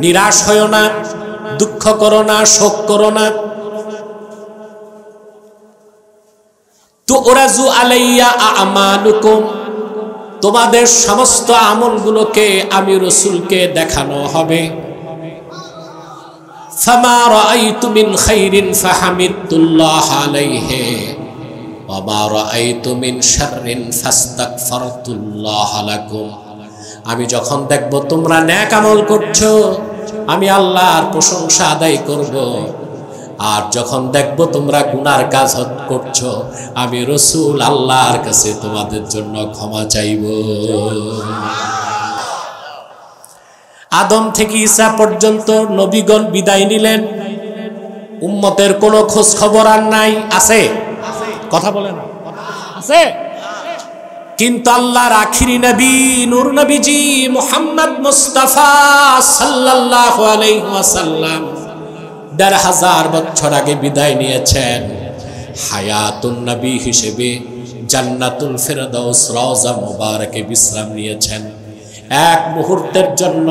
নিরাশ হয়ো না, দুঃখ করো না, শোক করো না। তুরাজু আলাইয়া আমালুকুম, তোমাদের সমস্ত আমলগুলোকে আমি রাসূলকে দেখানো হবে। ফামা রাআইতু মিন খাইরিন ফাহামিদতুল্লাহ আলাইহি ওয়া মা রাআইতু মিন শাররিন ফাস্তাগফারতুল্লাহ লাকুম, আমি যখন দেখব তোমরা নেক আমল করছো, আমি আল্লাহর প্রশংসা আদায় করব। আর যখন দেখব তোমরা গুনার কাজ করছো, আমি রাসূল আল্লাহর কাছে তোমাদের জন্য ক্ষমা চাইব। আদম থেকে ঈসা পর্যন্ত নবীগণ বিদায় নিলেন, উম্মতের কোনো খোঁজ খবর আর নাই। আছে? কথা বলেন, আছে? কিন্তু আল্লাহর আখিরি নবী নূর নবীজি মুহাম্মদ মুস্তাফা সাল্লাল্লাহু আলাইহি ওয়াসাল্লাম ১৫০০ বছর আগে বিদায় নিয়েছেন। হায়াতুন নবী হিসেবে জান্নাতুল ফেরদাউস রওজা মুবারকে বিশ্রাম নিয়েছেন। এক মুহূর্তের জন্য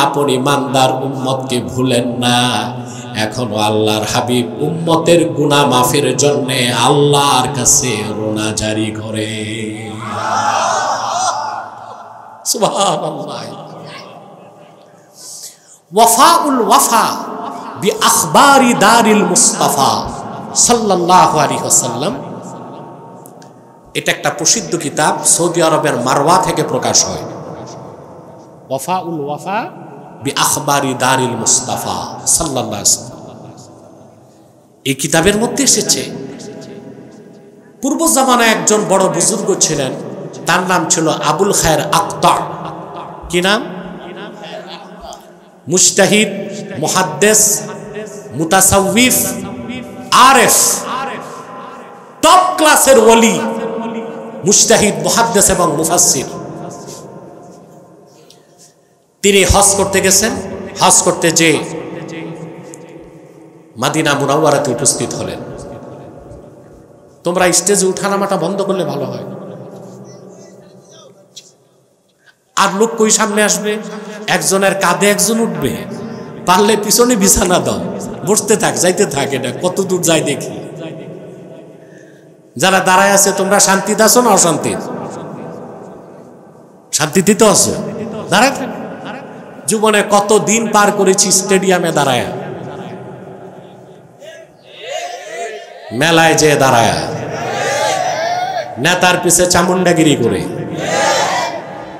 আপনি ইমানদার উম্মতকে ভুলেন না। এখনো আল্লাহর হাবিব উম্মতের গুনাহ মাফের জন্য আল্লাহর কাছে রোনা জারি করে। সুবহানাল্লাহ। ওয়াফাউল ওয়াফা বিআখবারি দারিল মুস্তাফা সাল্লাল্লাহু আলাইহি ওয়াসাল্লাম, এটা একটা প্রসিদ্ধ কিতাব, সৌদি আরবের মারওয়া থেকে প্রকাশ হয়। ওয়াফাউল ওয়াফা বিআখবারি দারিল মুস্তাফা সাল্লাল্লাহু আলাইহি ওয়াসাল্লাম, এই কিতাবের মধ্যে এসেছে পূর্ব জামানায় একজন বড় বুজুর্গ ছিলেন, তার নাম ছিল আবুল খায়ের আক্তা। কি নাম? মুজতাহিদ, মুহাদ্দিস, মুতাসাউফিফ, আরেফ, টপ ক্লাসের ওলি, মুজতাহিদ, মুহাদ্দিস এবং মুফাসসির। তিনি হজ করতে গেছেন। হজ করতে যে মদিনা মুনাওয়ারাতে উপস্থিত হলেন। তোমরা স্টেজে উঠানামাটা বন্ধ করলে ভালো হয়। আর লোক কই সামনে আসবে? একজনের কাঁধে একজন উঠবে, পারলে পিছনে বিছানা দাও, বসতে থাক, যাইতে থাক, এটা কত দূর যায় দেখি। যারা দাঁড়ায় আছে তোমরা শান্তিতে আছো না অশান্তি? শান্তিতে তো আছো, দাঁড়ায় থাক। জীবনে কত দিন পার করেছি স্টেডিয়ামে দাঁড়ায়, মেলায় যে দাঁড়ায়, নেতার পিছে চামুন্ডাগিরি করে।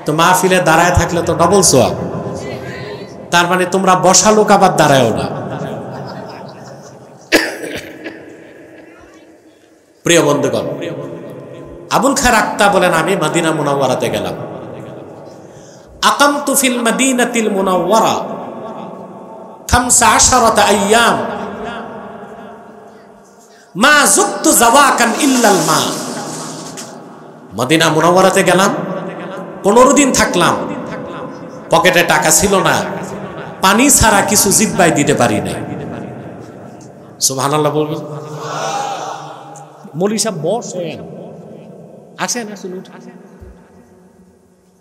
তো মাহফিলে দাঁড়ায় থাকলে তো ডবল সোয়াব। তার মানে তোমরা বসা লোক আবার দাঁড়ায়ও না। প্রিয় বন্ধুগণ, আবুল খায়ের আক্তা বলেন, আমি মদিনা মুনাওয়ারাতে গেলাম। আকামতু ফিল মদিনাতিল মুনাওয়ারা 15 আইয়াম মা যুক্তু যাওয়াকান ইল্লাল মা। মদিনা মুনাওয়ারাতে গেলাম, 15 দিন থাকলাম। পকেটে টাকা ছিল না, পানি ছাড়া কিছু জিব্বায় দিতে পারি নাই। সুবহানাল্লাহ বলবেন। মৌলী সাহেব বসেন, আসেন আসেন,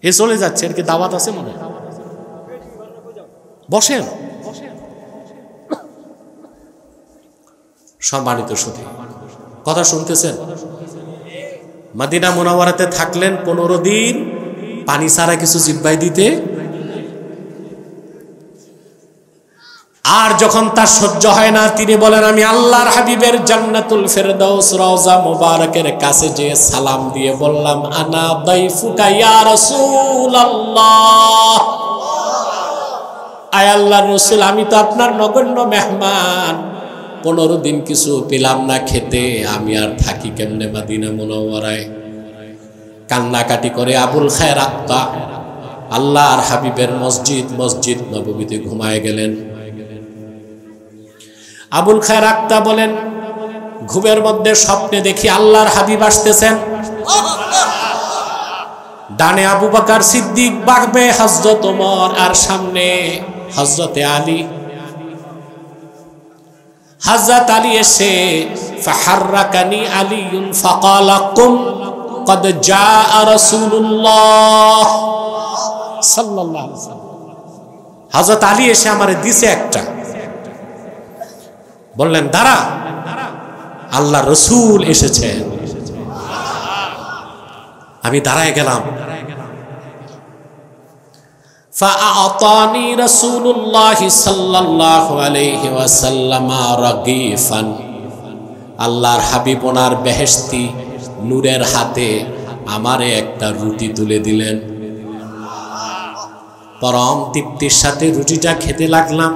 এ চলে যাচ্ছে, এর কি দাওয়াত আছে মনে? বসেন। সম্মানিত সুধী, কথা শুনতেছেন? মদিনা মুনাওয়ারাতে থাকলেন 15 দিন, পানি ছাড়া কিছু জিব্বায় দিতে। আর যখন তার সহ্য হয় না, তিনি বলেন, আমি আল্লাহর হাবিবের জান্নাতুল ফেরদাউস রওজা মুবারাকের কাছে যে সালাম দিয়ে বললাম, আনা দাইফুকা ইয়া রাসূলুল্লাহ, আয় আল্লাহর রাসূল, আমি তো আপনার নগণ্য মেহমান। 15 দিন কিছু পেলাম না খেতে, আমি আর থাকি কেমনে মদিনা মুনাওয়ারায়? কান্নাকাটি করে আবুল খায়ের আক্তা আল্লাহর হাবিবের মসজিদ নববীতে ঘুমায় গেলেন। আবুল খায়ের আক্তা বলেন, ঘুমের মধ্যে স্বপ্নে দেখি আল্লাহর হাবিব আসতেছেন। ডানে আবু বকর সিদ্দিক, বামে হযরত ওমর, আর সামনে হযরতে আলী। হযরত আলী এসে ফাহাররাকানি আলীউন ফাকালা কুম কদ জাআ রাসূলুল্লাহ সাল্লাল্লাহু আলাইহি ওয়াসাল্লাম। হযরত আলী এসে আমারে দিছে একটা, বললেন, দাঁড়া, আল্লাহ রসুল এসেছেন। আমি দাঁড়ায় গেলাম। ফাআতানি রাসূলুল্লাহ সাল্লাল্লাহু আলাইহি ওয়াসাল্লাম রাগীফান, আল্লাহর হাবিব ওনার বেহেশতি নূরের হাতে আমারে একটা রুটি তুলে দিলেন। পরম তৃপ্তির সাথে রুটিটা খেতে লাগলাম।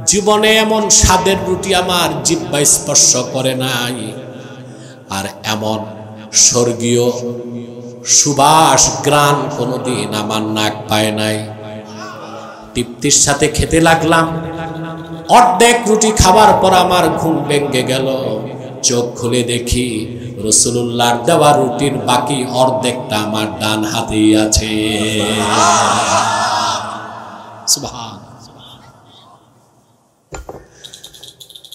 জীবনে এমন স্বাদের রুটি আমার জিহ্বা স্পর্শ করে নাই, আর এমন স্বর্গীয় সুবাস গ্রাণ কোনোদিন আমার নাক পায় নাই। তৃপ্তির সাথে খেতে লাগলাম। অর্ধেক রুটি খাবার পর আমার ঘুম ভেঙে গেল। চোখ খুলে দেখি রাসূলুল্লাহর দেওয়া রুটির বাকি অর্ধেকটা আমার ডান হাতেই আছে। সুবহান।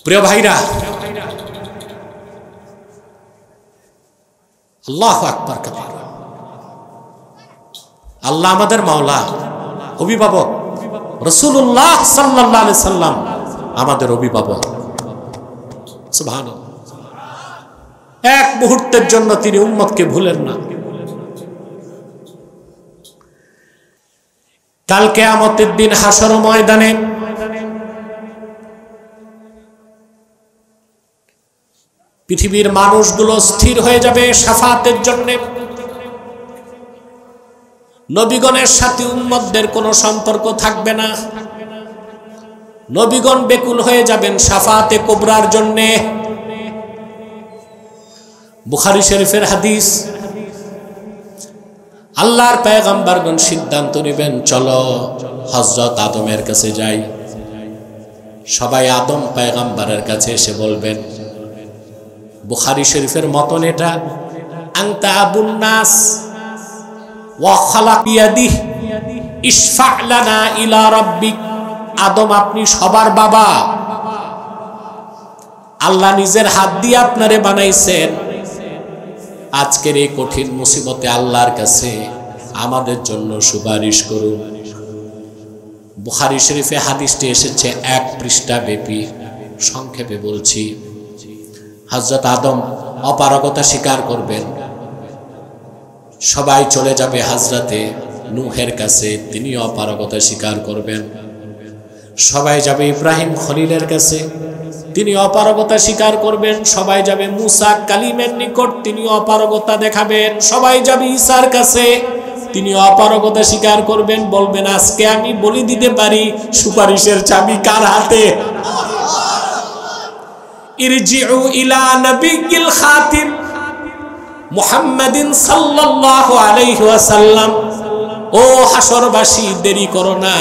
প্রিয় ভাইরা, আল্লাহু আকবার কাবীরা। আল্লাহ আমাদের মাওলা, অভিভাবক। রাসূলুল্লাহ সাল্লাল্লাহু আলাইহি সাল্লাম আমাদের অভিভাবক। সুবহানাল্লাহ। এক মুহূর্তের জন্য তিনি উম্মতকে ভুলেন না। কাল কিয়ামতের দিন হাসর ময়দানে পৃথিবীর মানুষগুলো স্থির হয়ে যাবে শাফাতের জন্য। নবীগণের সাথে উম্মতদের কোনো সম্পর্ক থাকবে না। নবীগণ বেকুল হয়ে যাবেন শাফাতে কুবরার জন্য। বুখারী শরীফের হাদিস। আল্লাহর পয়গম্বরগণ সিদ্ধান্ত নেবেন, চলো হযরত আদমের কাছে যাই। সবাই আদম পয়গম্বরের কাছে এসে বলবেন, বুখারী শরীফের মতন এটা, আনতা আবুন নাস ওয়া খালাক বিয়াদিহি ইশফা লানা ইলা রাব্বিক। আদম, আপনি সবার বাবা, আল্লাহ নিজের হাত দিয়ে আপনারে বানাইছেন। আজকের এই কঠিন মুসিবতে আল্লাহর কাছে আমাদের জন্য সুপারিশ করুন। বুখারী শরীফে হাদিসটি এসেছে 1 পৃষ্ঠা ব্যাপী। সংক্ষেপে বলছি, হযরত আদম অপারগতা স্বীকার করবেন। সবাই চলে যাবে হযরতে নূহের কাছে, তিনিও অপারগতা স্বীকার করবেন। সবাই যাবে ইব্রাহিম খলিলের কাছে, তিনি অপারগতা স্বীকার করবেন। সবাই যাবে মুসা কালিমের নিকট, তিনি অপারগতা দেখাবেন। সবাই যাবে ঈসার কাছে, তিনি অপারগতা স্বীকার করবেন, বলবেন আজকে আমি বলি দিতে পারি সুপারিশের চাবি কার হাতে। ইরজিউ ইলা নবিয়িল খাতিম মুহাম্মাদিন সাল্লাল্লাহু আলাইহি ওয়াসাল্লাম, ও হাসরবাসী দেরি করো না,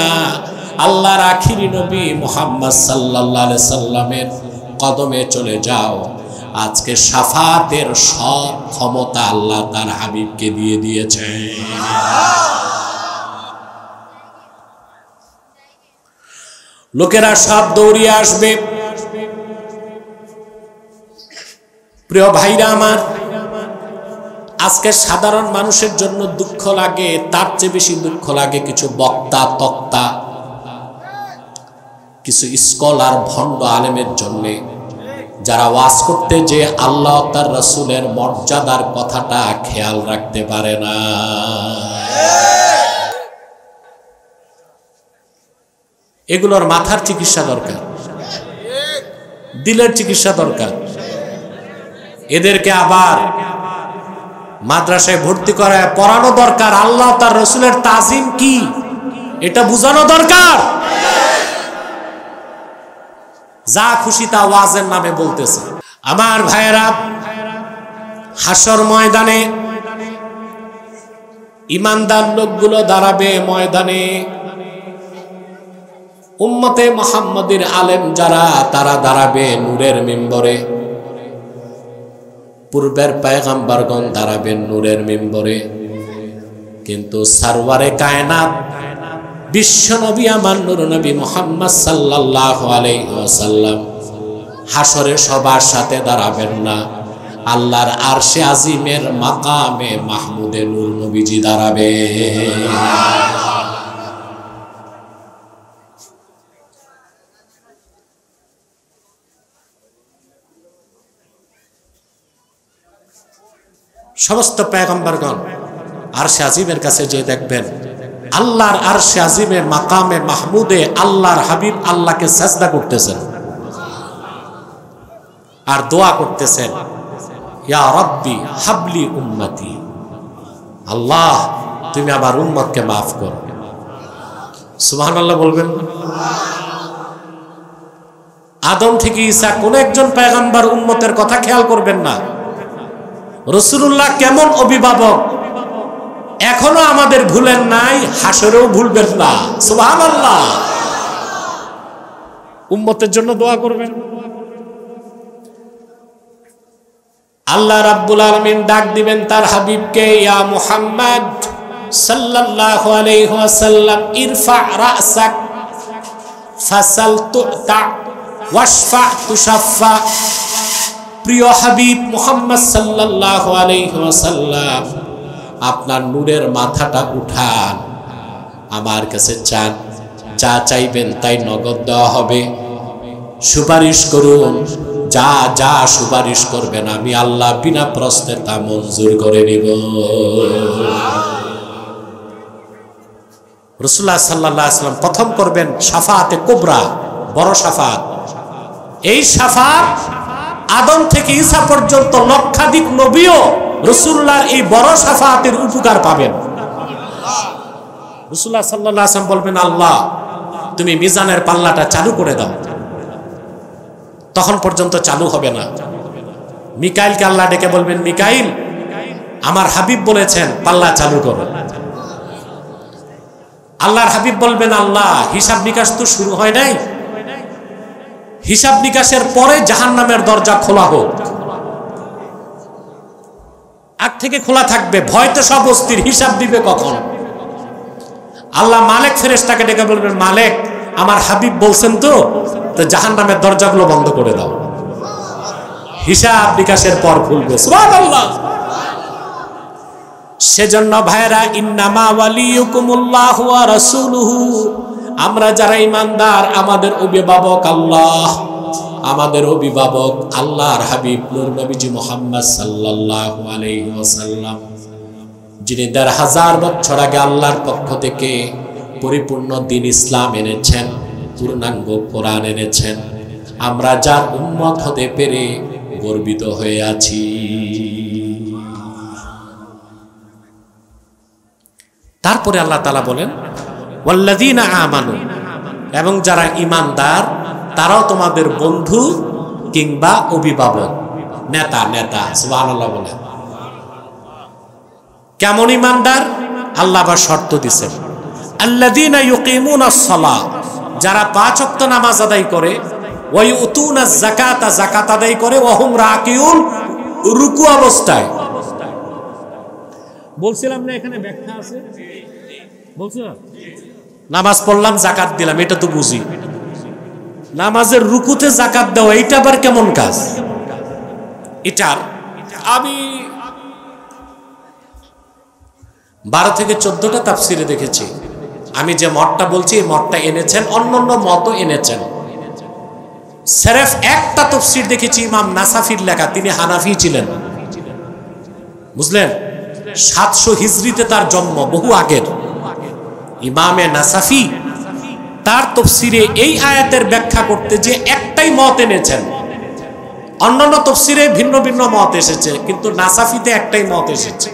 আল্লাহর আখিরি নবী মুহাম্মদ সাল্লাল্লাহু আলাইহি সাল্লামের কদমে চলে যাও। আজকে শাফাতের সব ক্ষমতা আল্লাহ তার হাবিবকে দিয়ে দিয়েছে। লোকেরা সব দৌড়িয়ে আসবে। প্রিয় ভাইরা আমার, আজকে সাধারণ মানুষের জন্য দুঃখ লাগে, তার চেয়ে বেশি দুঃখ লাগে কিছু বক্তা তক্তা, কিছু স্কলার ভণ্ড আলেমের জন্য, যারা ওয়াজ করতে যে আল্লাহ তার রাসূলের মর্যাদার কথাটা খেয়াল রাখতে পারে না। এগুলোর মাথার চিকিৎসা দরকার, দিলের চিকিৎসা দরকার। এদেরকে আবার মাদ্রাসায় ভর্তি করায় পড়ানো দরকার। আল্লাহ তার রাসূলের তাজিম কি এটা বোঝানো দরকার। যা খুশি তা ওয়াজের নামে বলতেছে। আমার ভাইয়েরা, হাসর ময়দানে ইমানদার লোকগুলো দাঁড়াবে ময়দানে, উম্মতে মুহাম্মাদের আলেম যারা তারা দাঁড়াবে নূরের মিম্বরে, পূর্বের পয়গম্বরগণ দাঁড়াবেন নূরের মিম্বরে। কিন্তু সারওয়ারে কায়নাত বিশ্ব নবী আমার নূর নবী মুহাম্মদ সাল্লাল্লাহু আলাইহি ওয়াসাল্লাম হাসরে সবার সাথে দাঁড়াবেন না, আল্লাহর আরশে আজিমের মাকামে মাহমুদে নূর নবীজি দাঁড়াবে। সমস্ত পয়গম্বরগণ আরশে আজিমের কাছে যে দেখবেন আল্লাহর আরশে আজিমে মাকামে মাহমুদে আল্লাহর হাবিব আল্লাহকে সাজদা করতেছেন আর দোয়া করতেছেন, ইয়া রাব্বি হাবলি উম্মতি, আল্লাহ তুমি আমার উম্মতকে মাফ করো। সুবহানাল্লাহ বলবেন। আদম থেকে ঈসা কোন একজন পয়গম্বর উম্মতের কথা খেয়াল করবেন না। রাসূলুল্লাহ কেমন অভিভাবক এখনো আমাদের ভুলেন নাই, হাসরেও ভুলবেন না। সুবহানাল্লাহ। উম্মতের জন্য দোয়া করবেন। আল্লাহ রাব্বুল আলামিন ডাক দিবেন তার হাবিবকে, ইয়া মুহাম্মদ সাল্লাল্লাহু আলাইহি ওয়াসাল্লাম ইরফা রাসাক ফাসাল তুতা ওয়াশফা তুশাফা। প্রিয় হাবিব মুহাম্মদ সাল্লাল্লাহু আলাইহি ওয়াসাল্লাম, আপনার নূরের মাথাটা উঠান, আমার কাছে চান, যা চাইবেন তাই নগদ দেওয়া হবে। সুপারিশ করুন, যা যা সুপারিশ করবেন আমি আল্লাহ বিনা প্রশ্নে তা মঞ্জুর করে নিব। রাসূলুল্লাহ সাল্লাল্লাহু আলাইহি ওয়াসাল্লাম প্রথম করবেন শাফাআতে কুবরা, বড় শাফাআত। এই শাফাআত আদম থেকে ঈসা পর্যন্ত লক্ষাধিক নবীও রাসূলুল্লাহর এই বড় শাফাআতের উপকার পাবেন। রাসূলুল্লাহ সাল্লাল্লাহু আলাইহি ওয়াসাল্লাম বলবেন, আল্লাহ তুমি মিজানের পাল্লাটা চালু করে দাও। তখন পর্যন্ত চালু হবে না। মিকাইলকে আল্লাহ ডেকে বলবেন, মিকাইল আমার হাবিব বলেছেন পাল্লা চালু করো। আল্লাহর হাবিব বলবেন, আল্লাহ হিসাব নিকাশ তো শুরু হয় নাই, হিসাব নিকাশের পরে জাহান্নামের দরজা খোলা হোক। আগ থেকে খোলা থাকবে, ভয়তে সব অস্থির, হিসাব দিবে কখন। আল্লাহ মালিক ফেরেশতাকে ডেকে বলবেন, মালিক আমার হাবিব বলছেন তো জাহান্নামের দরজাগুলো বন্ধ করে দাও, হিসাব নিকাশের পর খুলবে। সুবহানাল্লাহ। সেজন্য ভাইরা, ইন্নামা ওয়ালিয়ুকুমুল্লাহু ওয়া রাসূলুহু, আমরা যারা ঈমানদার আমাদের অভিভাবক আল্লাহ, আমাদের অভিভাবক আল্লাহর হাবিব নূর নবীজি মুহাম্মদ সাল্লাল্লাহু আলাইহি ওয়াসাল্লাম। যিনি ১৫০০ বছর আগে আল্লাহর পক্ষ থেকে পরিপূর্ণ দ্বীন ইসলাম এনেছেন, পূর্ণাঙ্গ কোরআন এনেছেন, আমরা যার উম্মত হতে পেরে গর্বিত হয়ে আছি। তারপরে আল্লাহ তাআলা বলেন ওয়াল্লাযীনা আমানু, এবং যারা ঈমানদার তারাও তোমাদের বন্ধু কিংবা অভিভাবক, নেতা। সুবহানাল্লাহ বলেন। কেমন ঈমানদার? আল্লাহ আবার শর্ত দিয়েছেন, আল্লাযীনা ইউকিমুনাস সালাহ, যারা ৫ ওয়াক্ত নামাজ আদায় করে, ওয়া ইউতুনাজ যাকাতা, যাকাত আদায় করে, ওয়া হুম রাকিউন, রুকু অবস্থায়। বলছিলাম না এখানে ব্যাখ্যা আছে, বলছিলাম নামাজ পড়লাম যাকাত দিলাম, এটা তো বুঝি। নামাজের রুকুতে যাকাত দেওয়া এটা আবার কেমন কাজ? এটার আমি 12 থেকে 14টা তাফসিরে দেখেছি। আমি যে মতটা বলছি এই মতটা এনেছেন, অন্যান্য মতও এনেছেন। সেরেফ একটা তাফসির দেখেছি ইমাম নাসাফির লেখা, তিনি হানাফি ছিলেন, বুঝলেন? 700 হিজরিতে তার জন্ম, বহু আগের। ইমামে নাসাফি তার তাফসিরে এই আয়াতের ব্যাখ্যা করতে যে একটাই মত এনেছেন। অন্যান্য তাফসিরে ভিন্ন ভিন্ন মত এসেছে, কিন্তু নাসাফিতে একটাই মত এসেছে।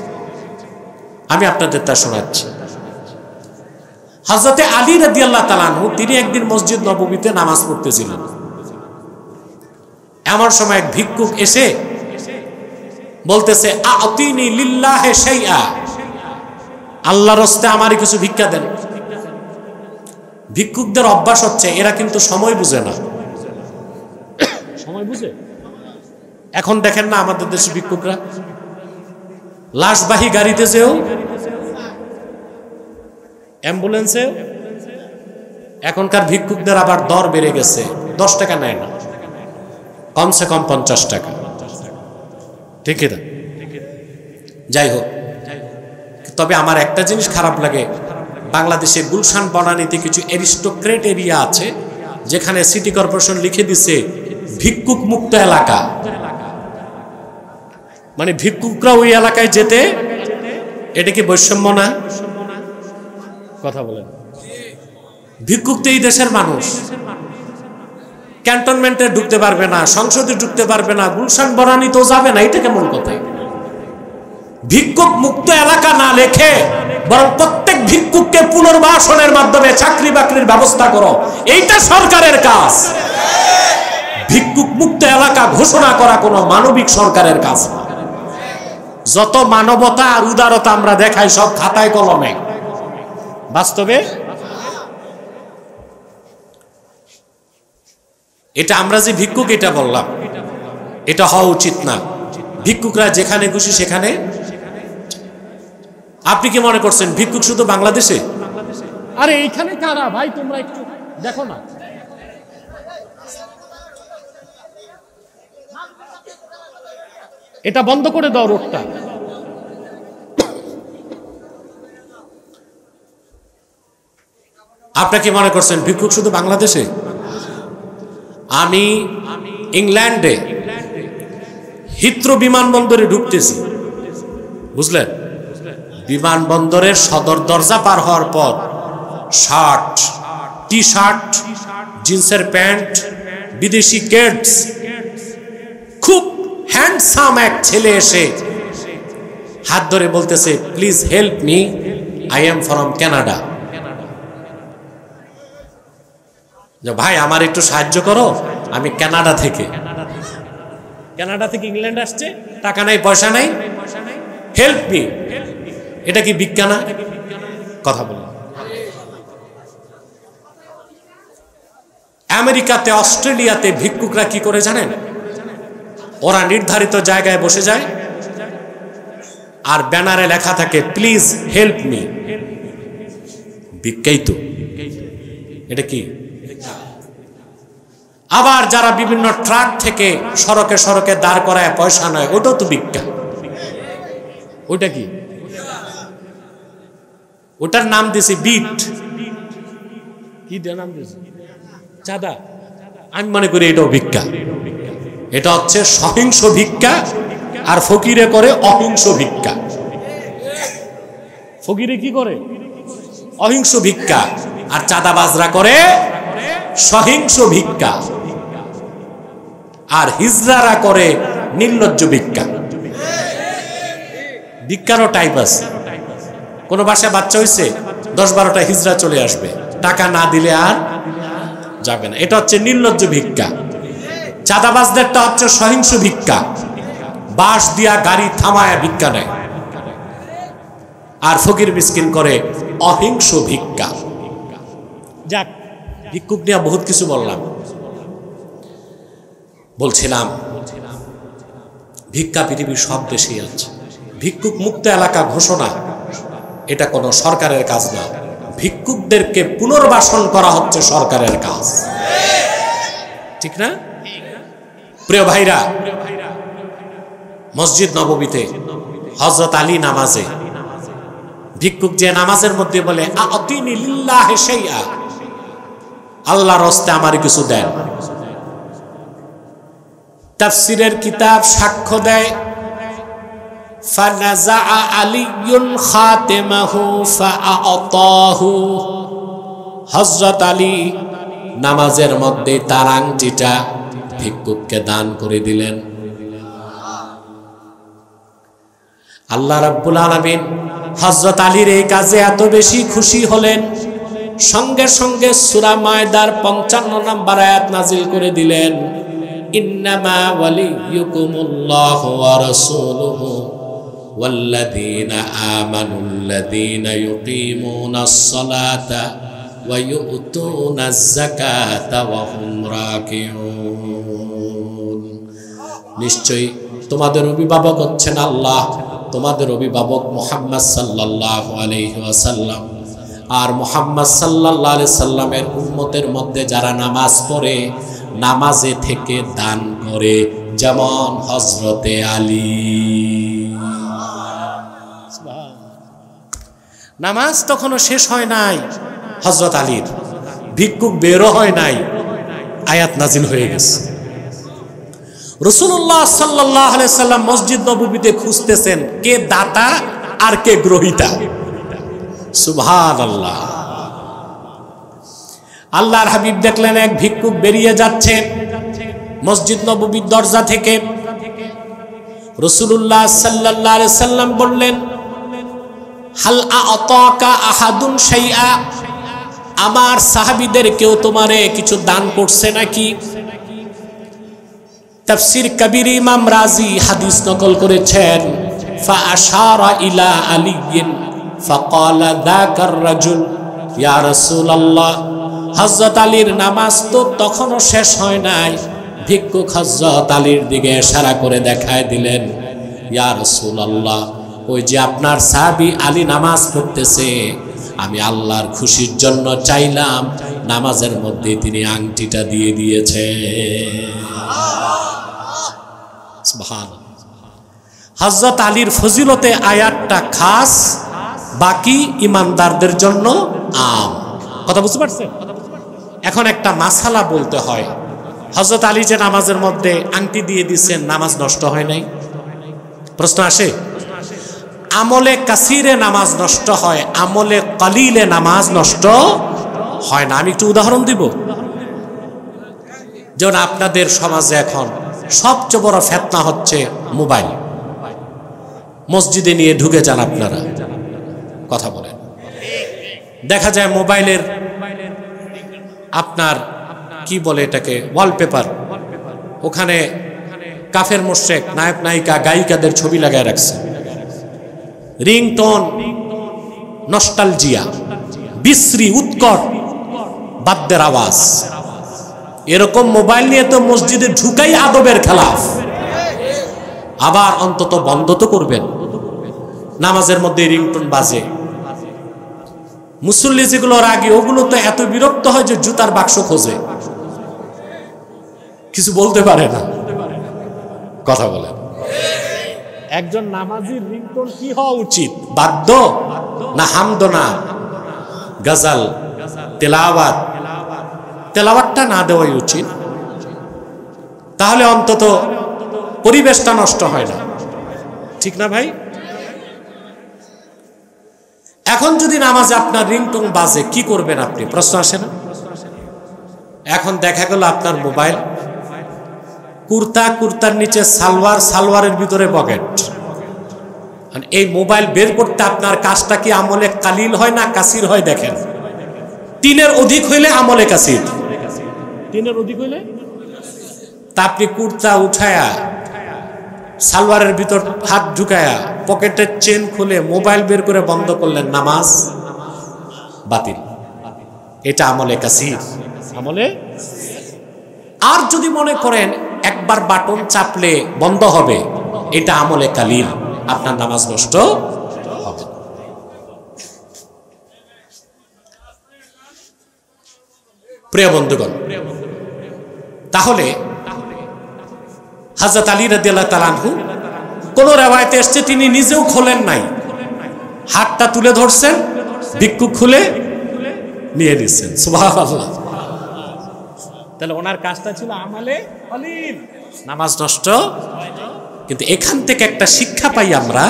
আমি আপনাদের তা শোনাচ্ছি। হযরতে আলী রাদিয়াল্লাহু তাআলা আনহু, তিনি একদিন মসজিদ নববীতে নামাজ পড়তেছিলেন। এমন সময় এক ভিক্ষুক এসে বলতেছে, আতিনি লিল্লাহি শাইআ, আল্লাহর রাস্তে আমারে কিছু ভিক্ষা দেন। ভিক্ষুকদের অভ্যাস হচ্ছে এরা কিন্তু সময় বুঝে না। সময় বুঝে? এখন দেখেন না আমাদের দেশে ভিক্ষুকরা লাশবাহী গাড়িতে যেও, অ্যাম্বুলেন্সে, এখনকার ভিক্ষুকদের আবার দর বেড়ে গেছে, 10 টাকা নেয় না, কমসে কম 50 টাকা। ঠিক না? যাই হোক, তবে আমার একটা জিনিস খারাপ লাগে, বাংলাদেশে গুলশান বনানীতে কিছু অ্যারিস্টোক্রেট এরিয়া আছে যেখানে সিটি কর্পোরেশন লিখে দিছে ভিক্ষুক মুক্ত এলাকা। মানে ভিক্ষুকরা ওই এলাকায় যেতে, এটা কি বৈষম্য না? কথা বলেন। ভিক্ষুক তো এই দেশের মানুষ, ক্যান্টনমেন্টে ঢুকতে পারবে না, সংসদে ঢুকতে পারবে না, গুলশান বনানীতেও যাবে না, এটা কেমন কথা? ভিক্ষুক মুক্ত এলাকা না লেখে বরং প্রত্যেক ভিক্ষুককে পুনর্বাসনের মাধ্যমে চাকরি বাকরির ব্যবস্থা করো, এইটা সরকারের কাজ। ভিক্ষুক মুক্ত এলাকা ঘোষণা করা কোনো মানবিক সরকারের কাজ। যত মানবতা আর উদারতা আমরা দেখাই সব খাতায় কলমে, বাস্তবে এটা আমরা যে ভিক্ষুক এটা বললাম, এটা হওয়া উচিত না। ভিক্ষুকরা যেখানে খুশি সেখানে। আপনি কি মনে করছেন ভিক্ষুক শুধু বাংলাদেশে? আরে এইখানে কারা ভাই, তোমরা একটু দেখো না। এটা বন্ধ করে দাও রোডটা। আপনারা কি মনে করছেন ভিক্ষুক শুধু বাংলাদেশে? আমি ইংল্যান্ডে হিথ্রো বিমানবন্দরে ঢুকতেছি, বুঝলেন? বিমানবন্দরের সদর দরজা পার হওয়ার পর শার্ট, টি শার্ট, জিন্সের প্যান্ট, বিদেশি কিডস, খুব হ্যান্ডসাম এক ছেলে এসে হাত ধরে বলতেছে, please help me, I am from Canada. ভাই আমার একটু সাহায্য করো, আমি কানাডা থেকে ইংল্যান্ড আসছে, টাকা নাই পয়সা নাই, হেল্প মি। এটা কি বিজ্ঞান? কথা বললাম। আমেরিকাতে, অস্ট্রেলিয়াতে ভিক্ষুকরা কি করে জানেন? ওরা নির্ধারিত জায়গায় বসে যায় আর ব্যানারে লেখা থাকে প্লিজ হেল্প মি। ভিক্ষাই তো, এটা কি? আবার যারা বিভিন্ন ট্রাক থেকে সড়কে সড়কে দাঁড় করায় পয়সা নয়, ওটাও তো ভিক্ষা। ওটা কি? ওটার নাম দিয়েছে বিট। কি নাম দিয়েছে? চাঁদা। আমি মনে করি এটাও ভিক্ষা। এটা হচ্ছে সহিংস ভিক্ষা, আর ফকিরে করে অহিংস ভিক্ষা। ফকিরে কি করে? অহিংস ভিক্ষা। আর চাঁদাবাজরা করে সহিংস ভিক্ষা। আর হিজড়ারা করে নির্লজ্জ ভিক্ষা। ভিক্ষারও টাইপ আছে। কোন বাসায় বাচ্চা হইছে, 10-12টা হিজড়া চলে আসবে, টাকা না দিলে আর যাবে না। এটা হচ্ছে নির্লজ্জ ভিক্ষা। চাঁদাবাজদেরটা হচ্ছে সহিংস ভিক্ষা, বাঁশ দিয়া গাড়ি থামায়া ভিক্ষা নেয়। আর ফকির মিসকিন করে অহিংস ভিক্ষা। যাক, ভিক্ষুক নিয়ে বহুত কিছু বললাম। বলছিলাম ভিক্ষা পৃথিবীর সব দেশেই আছে। ভিক্ষুক মুক্ত এলাকা ঘোষণা এটা কোনো সরকারের কাজ না। ভিক্ষুকদেরকে পুনর্বাসন করা হচ্ছে সরকারের কাজ, ঠিক না? প্রিয় ভাইরা, মসজিদ নববীতে হযরত আলী নামাজে ভিক্ষুক যে নামাজের মধ্যে বলে আতিনি লিল্লাহি শাইআ, আল্লাহর রাস্তায় আমার কিছু দেন। তাফসীরের কিতাব সাক্ষ্য দেয় ফানাজা আলীউন খাতিমাহু ফাআতাহু, হযরত আলী নামাজের মধ্যে তার আংটিটা ভিক্ষুককে দান করে দিলেন। আল্লাহ রাব্বুল আলামিন হযরত আলীর এই কাজে এত বেশি খুশি হলেন, সঙ্গে সঙ্গে সূরা মায়দার 55 নম্বর আয়াত নাজিল করে দিলেন, ইন্নামা ওয়ালিয়ুকুমুল্লাহু ওয়া রাসূলুহু ওয়াল্লাযীনা আমানুল্লাযীনা ইউকিমুনাস সালাতা ওয়া ইউতুনাজ যাকাতা ওয়া হুম রাকিউন। নিশ্চয়ই তোমাদের অভিভাবক হচ্ছেন আল্লাহ, তোমাদের অভিভাবক মুহাম্মদ সাল্লাল্লাহু আলাইহি ওয়াসাল্লাম। আর মুহাম্মদ সাল্লাল্লাহু আলাইহি সাল্লামের উম্মতের মধ্যে যারা নামাজ পড়ে, নামাজে থেকে দান করে, যেমন হযরতে আলী। নামাজ তখনো শেষ হয় নাই হযরত আলীর, ভিক্ষুক বেরও হয় নাই, আয়াত নাজিল হয়ে গেছে। রাসূলুল্লাহ সাল্লাল্লাহু আলাইহি সাল্লাম মসজিদ নববীতে খুঁজতেছেন কে দাতা আর কে গ্রহীতা। সুবহানাল্লাহ। আল্লাহর হাবিব দেখলেন এক ভিক্ষুক বেরিয়ে যাচ্ছে মসজিদ নববীর দরজা থেকে। রাসূলুল্লাহ সাল্লাল্লাহু আলাইহি সাল্লাম বললেন, হাল আতাকা আহাদুন শাইআ, আমার সাহাবীদের কেউ তোমারে কিছু দান করছে নাকি? তাফসীর কবির ইমাম রাজি হাদিস নকল করেছেন, ফাআশারা ইলা আলিয়্যিন ফাকালা যাকার রাজুল ইয়া রাসূলুল্লাহ। হযরত আলীর নামাজ তো তখনও শেষ হয় নাই, ভিক্ষুক হযরত আলীর দিকে ইশারা করে দেখায় দিলেন, ইয়া রাসূলুল্লাহ, ওই যে আপনার সাহাবী আলী নামাজ পড়তেছে, আমি আল্লাহর খুশির জন্য চাইলাম নামাজের মধ্যে তিনি আংটিটা দিয়ে দিয়েছে। হযরত আলীর ফজিলতে আয়াতটা খাস, বাকি ইমানদারদের জন্য আম। কথা বুঝতে পারছেন? এখন একটা মাসালা বলতে হয়, হযরত আলী যে নামাজের মধ্যে আংটি দিয়ে দিচ্ছেন, নামাজ নষ্ট হয় নাই? প্রশ্ন আসে। আমলে কাসিরে নামাজ নষ্ট হয়, আমলে কলিলে নামাজ নষ্ট হয় না। আমি একটু উদাহরণ দিব। যেমন আপনাদের সমাজে এখন সবচেয়ে বড় ফিতনা হচ্ছে মোবাইল। মসজিদে নিয়ে ঢুকে যান আপনারা, কথা বলেন, দেখা যায় মোবাইলের আপনার কি বলে এটাকে, ওয়ালপেপার, ওখানে কাফের মুশরিক নায়ক নায়িকা গায়িকাদের ছবি লাগায় রাখছে, রিংটোন, নস্টালজিয়া, বিশ্রী উৎকট বাদ্যের আওয়াজ। এরকম মোবাইল নিয়ে তো মসজিদে ঢুকাই আদবের খেলাফ। আবার অন্তত বন্ধ তো করবেন। নামাজের মধ্যে রিংটোন বাজে, মুসল্লি যেগুলোর আগে, ওগুলো তো এত বিরক্ত হয় যে জুতার বাক্স খোঁজে, কিছু বলতে পারে না। কথা বলেন, একজন নামাজির রিংটোন কি হওয়া উচিত? বাদ্য না হামদ না গজল, তেলাওয়াত? তেলাওয়াতটা না দেওয়াই উচিত, তাহলে অন্তত পরিবেশটা নষ্ট হয় না, ঠিক না ভাই? এখন যদি নামাজে আপনার রিংটোন বাজে কি করবেন আপনি? প্রশ্ন আসে না? এখন দেখা গেল আপনার মোবাইল, কুর্তার নিচে সালোয়ার, সালোয়ারের ভিতরে পকেট। এই মোবাইল বের করতে আপনার কাজটা কি আমলে কালিল হয় না কাসির হয়? দেখেন, 3-এর অধিক হইলে আমলে কাসির, 3-এর অধিক হইলে। তা আপনি কুর্তা উঠায়া সালোয়ারের ভিতর হাত ঢুকায়া পকেটের চেন খুলে মোবাইল বের করে বন্ধ করলেন, নামাজ বাতিল। এটা আমলে কাসির, আমলে। আর যদি মনে করেন একবার বাটন চাপলে বন্ধ হবে, এটা আমলে কালিল, আপনার নামাজ নষ্ট হবে। প্রিয় বন্ধুগণ, তাহলে হযরত আলী রাদিয়াল্লাহু তাআলা আনহু কোন রিওয়ায়াতে এসেছে তিনি নিজেও খোলেন নাই, হাতটা তুলে ধরছেন, ভিক্ষুক খুলে নিয়ে নিচ্ছেন। সুবহানাল্লাহ। তাহলে ওনার কাজটা ছিল আমলে কালিল, নামাজ নষ্ট। কিন্তু এখান থেকে একটা শিক্ষা পাই আমরা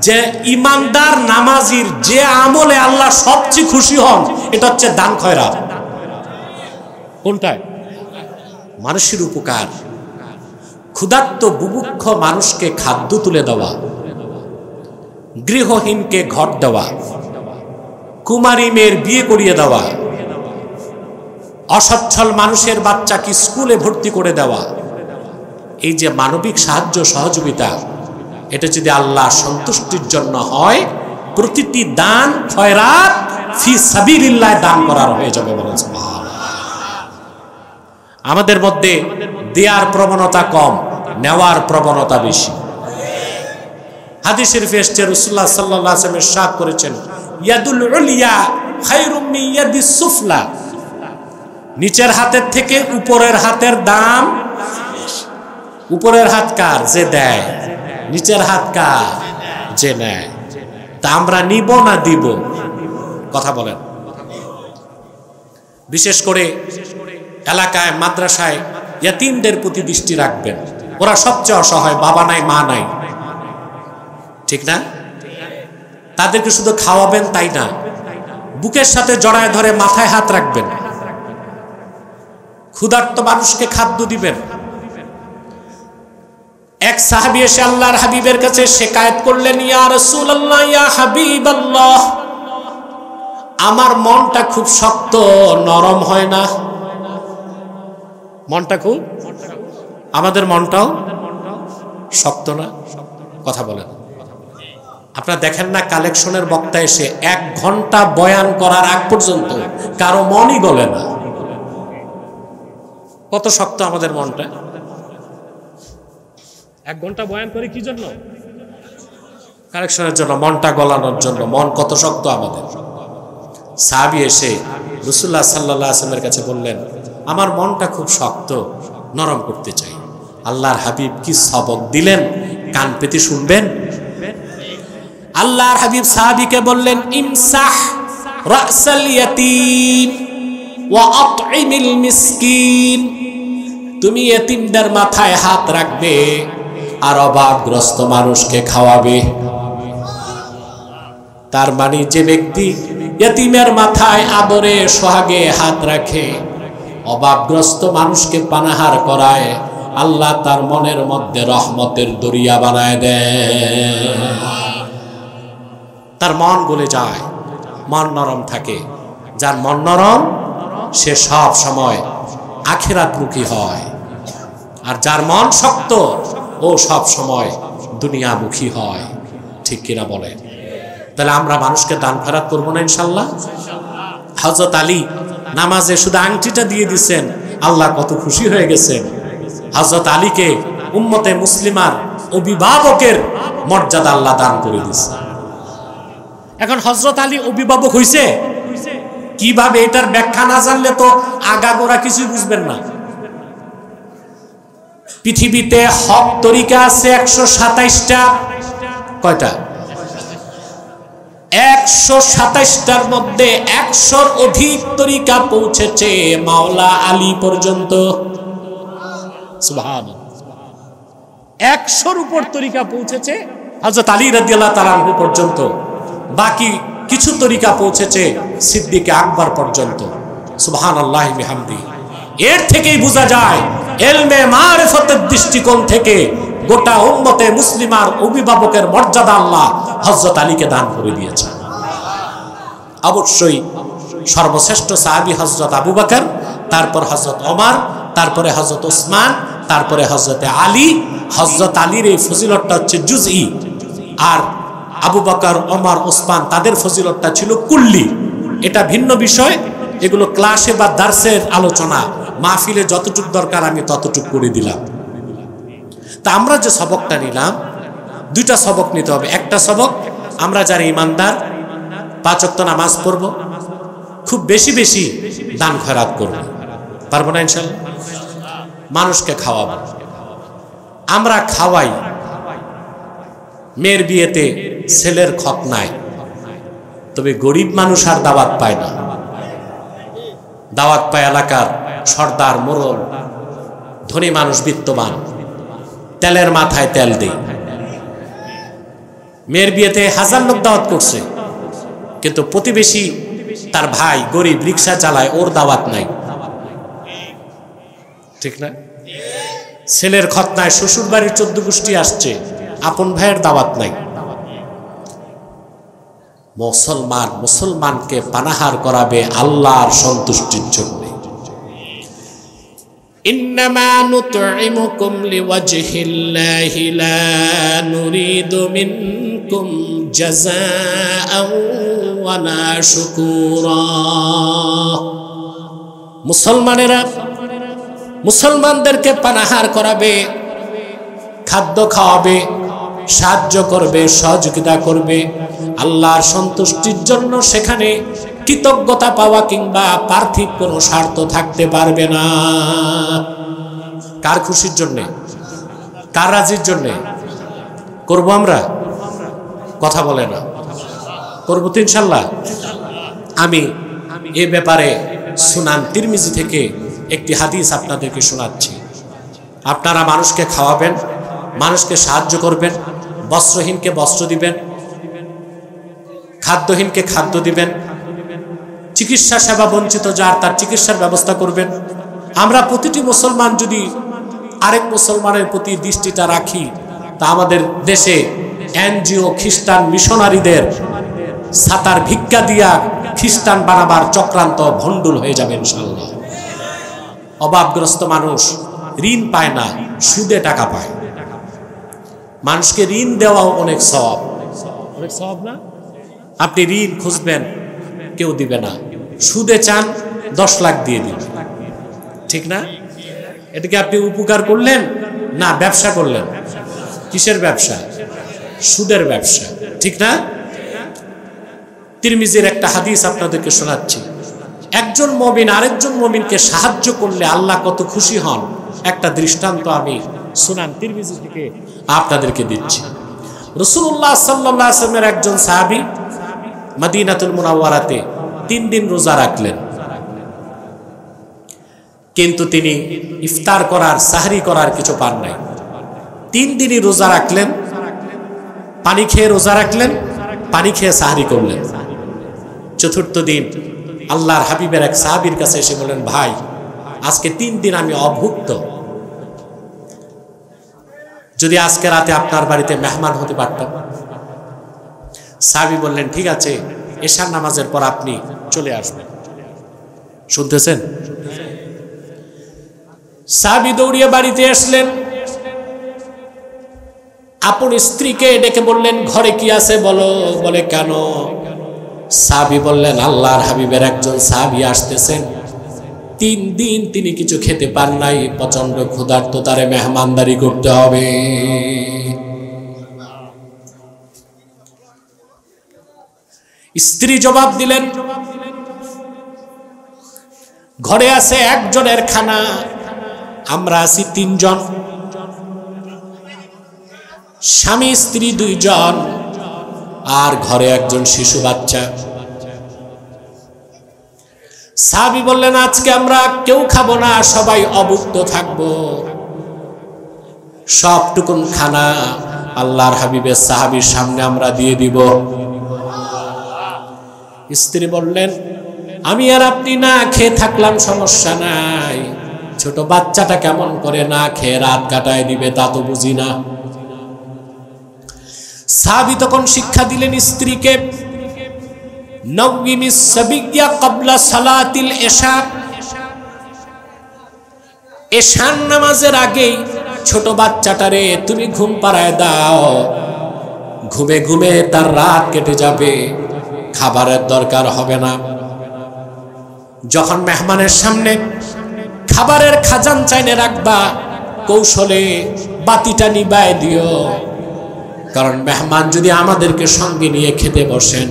যে ইমানদার নামাজির যে আমলে আল্লাহ সবচেয়ে খুশি হন এটা হচ্ছে দান খয়রাত। কোনটায়? মানুষের উপকার, ক্ষুধার্ত বুভুক্ষ মানুষকে খাদ্য তুলে দেওয়া, গৃহহীনকে ঘর দেওয়া, কুমারী মেয়ের বিয়ে করিয়ে দেওয়া, অসচ্ছল মানুষের বাচ্চাকে স্কুলে ভর্তি করে দেওয়া। এই যে মানবিক সাহায্য সহযোগিতা, এটা যদি আল্লাহ সন্তুষ্টির জন্য হয়, প্রতিটি দান খয়রাত ফি সাবিলিল্লাহ দান করার হয়ে যাবে। বলেন সুবহানাল্লাহ। আমাদের মধ্যে দেয়ার প্রবণতা কম, নেওয়ার প্রবণতা বেশি। হাদিস শরীফে এসেছে রাসূলুল্লাহ সাল্লাল্লাহু আলাইহি ওয়াসাল্লাম ইরশাদ করেছেন, ইয়াদুল উলিয়া খায়রুম মিন ইয়াদিস সুফলা। নিচের হাতের থেকে উপরের হাতের দাম। উপরের হাত কার? যে দেয়। নিচের হাত কার? যে নেয়। তা আমরা নিব না দিব? কথা বলেন। বিশেষ করে এলাকায়, মাদ্রাসায় ইয়াতীমদের প্রতি দৃষ্টি রাখবেন। ওরা সবচেয়ে অসহায়, বাবা নাই মা নাই, ঠিক না? তাদেরকে শুধু খাওয়াবেন তাই না, বুকের সাথে জড়ায় ধরে মাথায় হাত রাখবেন, ক্ষুধার্ত মানুষকে খাদ্য দিবেন। এক সাহাবী এসে আল্লাহর হাবিবের কাছে শিকায়েত করলেন, ইয়া রাসূলুল্লাহ, ইয়া হাবিবাল্লাহ, আমার মনটা খুব শক্ত, নরম হয় না। মনটা খুব, আমাদের মনটাও শক্ত না? কথা বলেন। আপনারা দেখেন না, কালেকশনের বক্তা এসে 1 ঘন্টা বয়ান করার আগ পর্যন্ত কারো মনই গলে না। কত শক্ত আমাদের মনটা। 1 ঘন্টা বয়ান করে কি জন্য? কালেকশনের জন্য, মনটা গলানোর জন্য। মন কত শক্ত আমাদের। সাহাবী এসে রাসূলুল্লাহ সাল্লাল্লাহু আলাইহি ওয়াসাল্লামের কাছে বললেন, আমার মনটা খুব শক্ত, নরম করতে চাই। আল্লাহর হাবিব কি সবক দিলেন, কান পেতে শুনবেন। আল্লাহর হাবিব সাহাবীকে বললেন, ইমসাহ রাসাল ইয়াতীম ওয়া আতইমিল মিসকিন। তুমি এতিমদের মাথায় হাত রাখবে আর অভাবগ্রস্ত মানুষকে খাওয়াবে। তার মানে যে ব্যক্তি এতিমের মাথায় আদরে সোহাগে হাত রাখে, অভাবগ্রস্ত মানুষকে পানাহার করায়, আল্লাহ তার মনের মধ্যে রহমতের দরিয়া বানায় দেয়। তার মন গলে যায়, মন নরম থাকে। যার মন নরম সে সব সময় আখিরাতমুখী হয়, আর যার মন শক্ত ও সব সময় দুনিয়ামুখী হয়। ঠিক কিনা বলেন? তাহলে আমরা মানুষকে দান খয়রাত করবো না ইনশাল্লাহ? হযরত আলী নামাজে শুধু আংটিটা দিয়ে দিচ্ছেন, আল্লাহ কত খুশি হয়ে গেছেন। হযরত আলীকে উম্মতে মুসলিমার অভিভাবকের মর্যাদা আল্লাহ দান করে দিয়েছে। এখন হযরত আলী অভিভাবক হইছে কিভাবে, এটার ব্যাখ্যা না জানলে তো আগাগোড়া কিছুই বুঝবেন না। পৃথিবীতে হক তরিকা আছে 127টা। কয়টা? 127টার মধ্যে 100র অধিক তরিকা পৌঁছেছে মাওলা আলী পর্যন্ত। সুবহানাল্লাহ। 100র উপর তরিকা পৌঁছেছে হযরত আলী রাদিয়াল্লাহু তাআলা আনহু পর্যন্ত। বাকি কিছু তরিকা পৌঁছেছে সিদ্দিকে আকবর পর্যন্ত। সুবহানাল্লাহি বিহামদি। এর থেকেই বোঝা যায় ইলমে মারিফতের দৃষ্টিকোণ থেকে গোটা উম্মতে মুসলিমার অভিভাবকের মর্যাদা আল্লাহ হযরত আলীকে দান করে দিয়েছেন। অবশ্যই সর্বশ্রেষ্ঠ সাহাবী হযরত আবু বকর, তারপর হযরত ওমর, তারপরে হযরত ওসমান, তারপরে হযরত আলী। হযরত আলীর এই ফজিলতটা হচ্ছে জুজই, আর আবু বকর, ওমর, ওসমান তাদের ফজিলতটা ছিল কুল্লি। এটা ভিন্ন বিষয়, এগুলো ক্লাসে বা দার্সের আলোচনা, মাহফিলে যতটুকু দরকার আমি ততটুকু করে দিলাম। তা আমরা যে সবকটা নিলাম, দুইটা সবক নিতে হবে। একটা সবক, আমরা যারা ইমানদার 5 ওয়াক্ত নামাজ পড়ব, খুব বেশি বেশি দান খয়রাত করব, পারবো না ইনশাআল্লাহ? মানুষকে খাওয়াবো। আমরা খাওয়াই, মেয়ের বিয়েতে ছেলের খতনায়, তবে গরিব মানুষ আর দাওয়াত পায় না। দাওয়াত পায় এলাকার সর্দার, মোড়ল, ধনী মানুষ, বিত্তবান, তেলের মাথায় তেল দেয়। মেয়ের বিয়েতে 1000 লোক দাওয়াত করছে, কিন্তু প্রতিবেশী তার ভাই গরিব রিক্সা চালায়, ওর দাওয়াত নাই, ঠিক না? ছেলের খতনায় শ্বশুর বাড়ির 14 গোষ্ঠী আসছে, আপন ভাইয়ের দাওয়াত নাই। মুসলমান মুসলমানকে পানাহার করাবে আল্লাহর সন্তুষ্টির জন্য। ইন্নামা নুতইমুকুম লিওয়াজহিল্লাহি লা নুরিদু মিনকুম জাযাআও ওয়ালা শুকুরা। মুসলমানেরা মুসলমানদেরকে পানাহার করাবে, খাদ্য খাওয়াবে, সাহায্য করবে, সহযোগিতা করবে আল্লাহর সন্তুষ্টির জন্য। সেখানে কৃতজ্ঞতা পাওয়া কিংবা পার্থিব কোনো স্বার্থ থাকতে পারবে না। কার খুশির জন্যে, কার রাজির জন্যে করবো আমরা? কথা বলে না, করবো তো ইনশাল্লাহ। আমি এ ব্যাপারে সুনান তিরমিজি থেকে একটি হাদিস আপনাদেরকে শোনাচ্ছি। আপনারা মানুষকে খাওয়াবেন, মানুষকে সাহায্য করবেন, বস্ত্রহীনকে বস্ত্র দিবেন, খাদ্যহীনকে খাদ্য দিবেন, চিকিৎসা সেবা বঞ্চিত যার তার চিকিৎসার ব্যবস্থা করবেন। আমরা প্রতিটি মুসলমান যদি আরেক মুসলমানের প্রতি দৃষ্টিটা রাখি, তা আমাদের দেশে এনজিও খ্রিস্টান মিশনারিদের ছাতার ভিক্ষা দিয়া খ্রিস্টান বানাবার চক্রান্ত ভণ্ডুল হয়ে যাবে ইনশাআল্লাহ। অভাবগ্রস্ত মানুষ ঋণ পায় না, সুদে টাকা পায়। মানুষকে ঋণ দেওয়াও অনেক সওয়াব, অনেক সওয়াব না? আপনি ঋণ খুঁজবেন, কেউ দিবে না। সুদে চান, 10 লাখ দিয়ে দিবে, ঠিক না? এটাকে আপনি উপকার করলেন না ব্যবসা করলেন? কিসের ব্যবসা? সুদের ব্যবসা, ঠিক না? তিরমিজির একটা হাদিস আপনাদেরকে শোনাচ্ছি। একজন মুমিন আরেকজন মুমিনকে সাহায্য করলে আল্লাহ কত খুশি হন, একটা দৃষ্টান্ত আমি সুনান তিরমিজি থেকে আপনাদেরকে দিচ্ছি। রাসূলুল্লাহ সাল্লাল্লাহু আলাইহি ওয়াসাল্লামের একজন সাহাবী মদিনাতুল মুনাওয়ারাতে 3 দিন রোজা রাখলেন, কিন্তু তিনি ইফতার করার, সাহরি করার কিছু পান নাই। 3 দিনই রোজা রাখলেন, পানি খেয়ে রোজা রাখলেন, পানি খেয়ে সাহরি করলেন। 4র্থ দিন আল্লাহর হাবিবের এক সাহাবীর কাছে এসে বললেন, ভাই আজকে 3 দিন আমি অভুক্ত, যদি আজকে রাতে আপনার বাড়িতে মেহমান হতে পারতাম। সাহাবী বললেন, ঠিক আছে, এশার নামাজের পর আপনি চলে আসবেন। শুনতেছেন? সাহাবী দৌড়িয়ে বাড়িতে আসলেন, আপন স্ত্রীকে ডেকে বললেন, ঘরে কি আছে বলো। বলে, কেন? সাহাবী বললেন, আল্লাহর হাবিবের একজন সাহাবী আসতেছেন, 3 দিন তিনি কিছু খেতে পান নাই, প্রচন্ড ক্ষুধার্ত, তারে মেহমানদারি করতে হবে। স্ত্রী জবাব দিলেন, ঘরে আছে একজনের খানা, আমরা আছি 3 জন, স্বামী স্ত্রী 2 জন, আর ঘরে একজন শিশু বাচ্চা। সাহাবী বললেন, আজকে আমরা কেউ খাবো না, সবাই অভুক্ত থাকবো। সবটুকুন খানা আল্লাহর হাবিবের সাহাবীর সামনে আমরা দিয়ে দিব। স্ত্রী বললেন, আমি আর আপনি না খেয়ে থাকলাম সমস্যা নাই, ছোট বাচ্চাটা কেমন করে না খেয়ে রাত কাটায় দিবে তা তো বুঝি না। সাহাবী তখন শিক্ষা দিলেন স্ত্রীকে, নওমিস সাবিয়্যা ক্বাবলা সালাতিল ইশা, এশার নামাজের আগেই ছোট বাচ্চাটারে তুমি ঘুম পাড়ায় দাও, ঘুমে ঘুমে তার রাত কেটে যাবে, খাবারের দরকার হবে না। যখন মেহমানের সামনে খাবারের খাজান চাইনে রাখবা, কৌশলে বাতিটা নিবায় দিও, কারণ মেহমান যদি আমাদেরকে সঙ্গে নিয়ে খেতে বসেন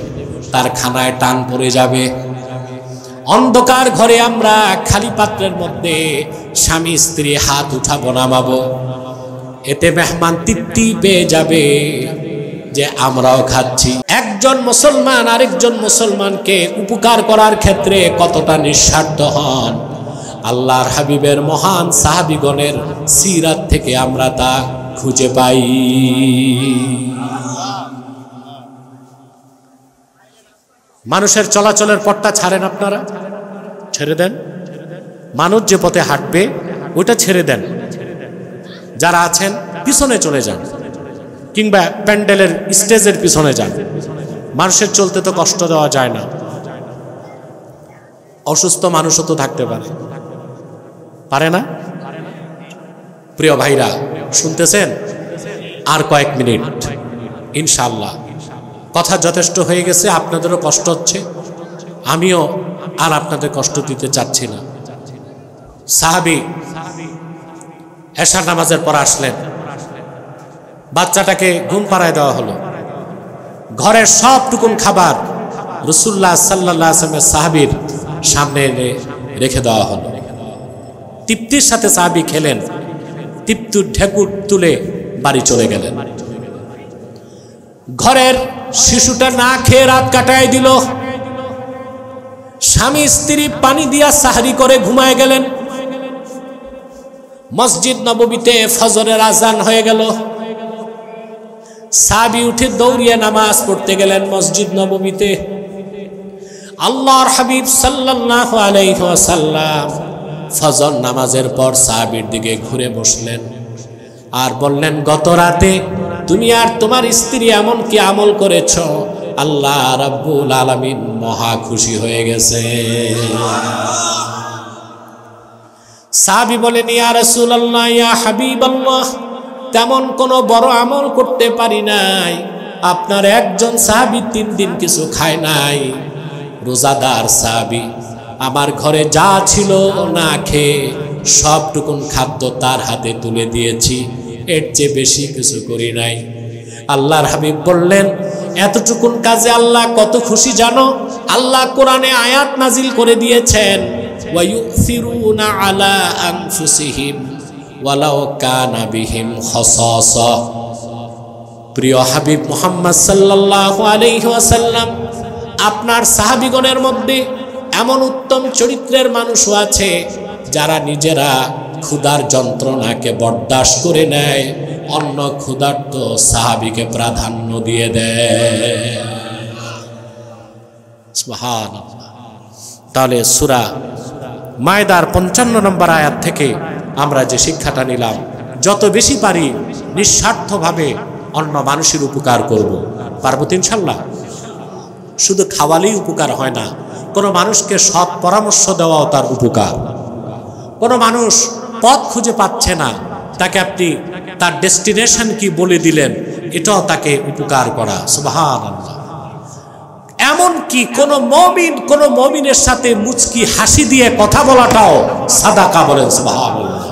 তার খানায় টান পড়ে যাবে। অন্ধকার ঘরে আমরা খালি পাত্রের মধ্যে স্বামী স্ত্রী হাত উঠাবো নামাবো, এতে মেহমান তৃপ্তি পেয়ে যাবে যে আমরাও খাচ্ছি। একজন মুসলমান আরেকজন মুসলমানকে উপকার করার ক্ষেত্রে কতটা নিঃস্বার্থ হন, আল্লাহর হাবিবের মহান সাহাবীগণের সিরাত থেকে আমরা তা খুঁজে পাই। মানুষের চলাচলের পথটা ছাড়েন, আপনারা ছেড়ে দেন। মানুষ যে পথে হাঁটবে ওইটা ছেড়ে দেন। যারা আছেন পিছনে চলে যান, কিংবা প্যান্ডেলের স্টেজের পিছনে যান। মানুষের চলতে তো কষ্ট দেওয়া যায় না, অসুস্থ মানুষও তো থাকতে পারে না। প্রিয় ভাইরা শুনতেছেন, আর কয়েক মিনিট ইনশাআল্লাহ। কথা যথেষ্ট হয়ে গেছে, আপনাদেরও কষ্ট হচ্ছে, আমিও আর আপনাদের কষ্ট দিতে চাচ্ছি না। সাহাবী এশার নামাজের পর আসলেন, বাচ্চাটাকে ঘুম পাড়ায় দেওয়া হলো, ঘরের সবটুকুন খাবার রাসূলুল্লাহ সাল্লাল্লাহু আলাইহি ওয়াসাল্লামের সাহাবীর সামনে এনে রেখে দেওয়া হলো। তৃপ্তির সাথে সাহাবী খেলেন, তৃপ্তির ঢেকুর তুলে বাড়ি চলে গেলেন। ঘরের শিশুটা না খেয়ে রাত কাটায় দিল। স্বামী স্ত্রী পানি দিয়া সাহরি করে ঘুমায় গেলেন। মসজিদ নববীতে ফজরের আজান হয়ে গেল। সাহাবী উঠে দৌড়িয়ে নামাজ পড়তে গেলেন মসজিদ নববীতে। আল্লাহর হাবিব সাল্লাল্লাহু আলাইহি ওয়াসাল্লাম ফজর নামাজের পর সাহাবীর দিকে ঘুরে বসলেন আর বললেন, গত রাতে তুমি আর তোমার স্ত্রী এমন কি আমল করেছ, আল্লাহ রাব্বুল আলামিন মহা খুশি হয়ে গেছে। সাহাবী বলেন, ইয়া রাসূলুল্লাহ, ইয়া হাবিবাল্লাহ, তেমন কোনো বড় আমল করতে পারি নাই। আপনার একজন সাহাবী 3 দিন কিছু খায় নাই, রোজাদার সাহাবী। আমার ঘরে যা ছিল না খেয়ে সবটুকুন খাদ্য তার হাতে তুলে দিয়েছি, এর চেয়ে বেশি কিছু করি নাই। আল্লাহর হাবিব বললেন, এতটুকুন কাজে আল্লাহ কত খুশি জানো? আল্লাহ কোরআনে আয়াত নাজিল করে দিয়েছেন, ওয়ায়ুসিরুনা আলা আনফুসিহিম ওয়ালাউ কানা বিহিম খাসাসা। প্রিয় হাবিব মুহাম্মদ সাল্লাল্লাহু আলাইহি ওয়াসাল্লাম, আপনার সাহাবীগণের মধ্যে এমন উত্তম চরিত্রের মানুষও আছে যারা নিজেরা ক্ষুধার যন্ত্রণাকে বরদাস্ত করে নেয়, অন্য ক্ষুধার্ত সাহাবীকে প্রাধান্য দিয়ে দেয়। সুবহানাল্লাহ। তাহলে সূরা মায়দার 55 নম্বর আয়াত থেকে আমরা যে শিক্ষাটা নিলাম, যত বেশি পারি নিঃস্বার্থভাবে অন্য মানুষের উপকার করব। পারবো তো ইনশাআল্লাহ? শুধু খাওয়ালেই উপকার হয় না, কোনো মানুষকে সৎ পরামর্শ দেওয়াও তার উপকার। কোনো মানুষ পথ খুঁজে পাচ্ছে না, তাকে আপনি তার ডেস্টিনেশন কি বলে দিলেন, এটাও তাকে উপকার করা। সুবহানাল্লাহ। এমন কি কোনো মুমিনের সাথে মুচকি হাসি দিয়ে কথা বলাটাও সাদাকা, বলেন সুবহানাল্লাহ।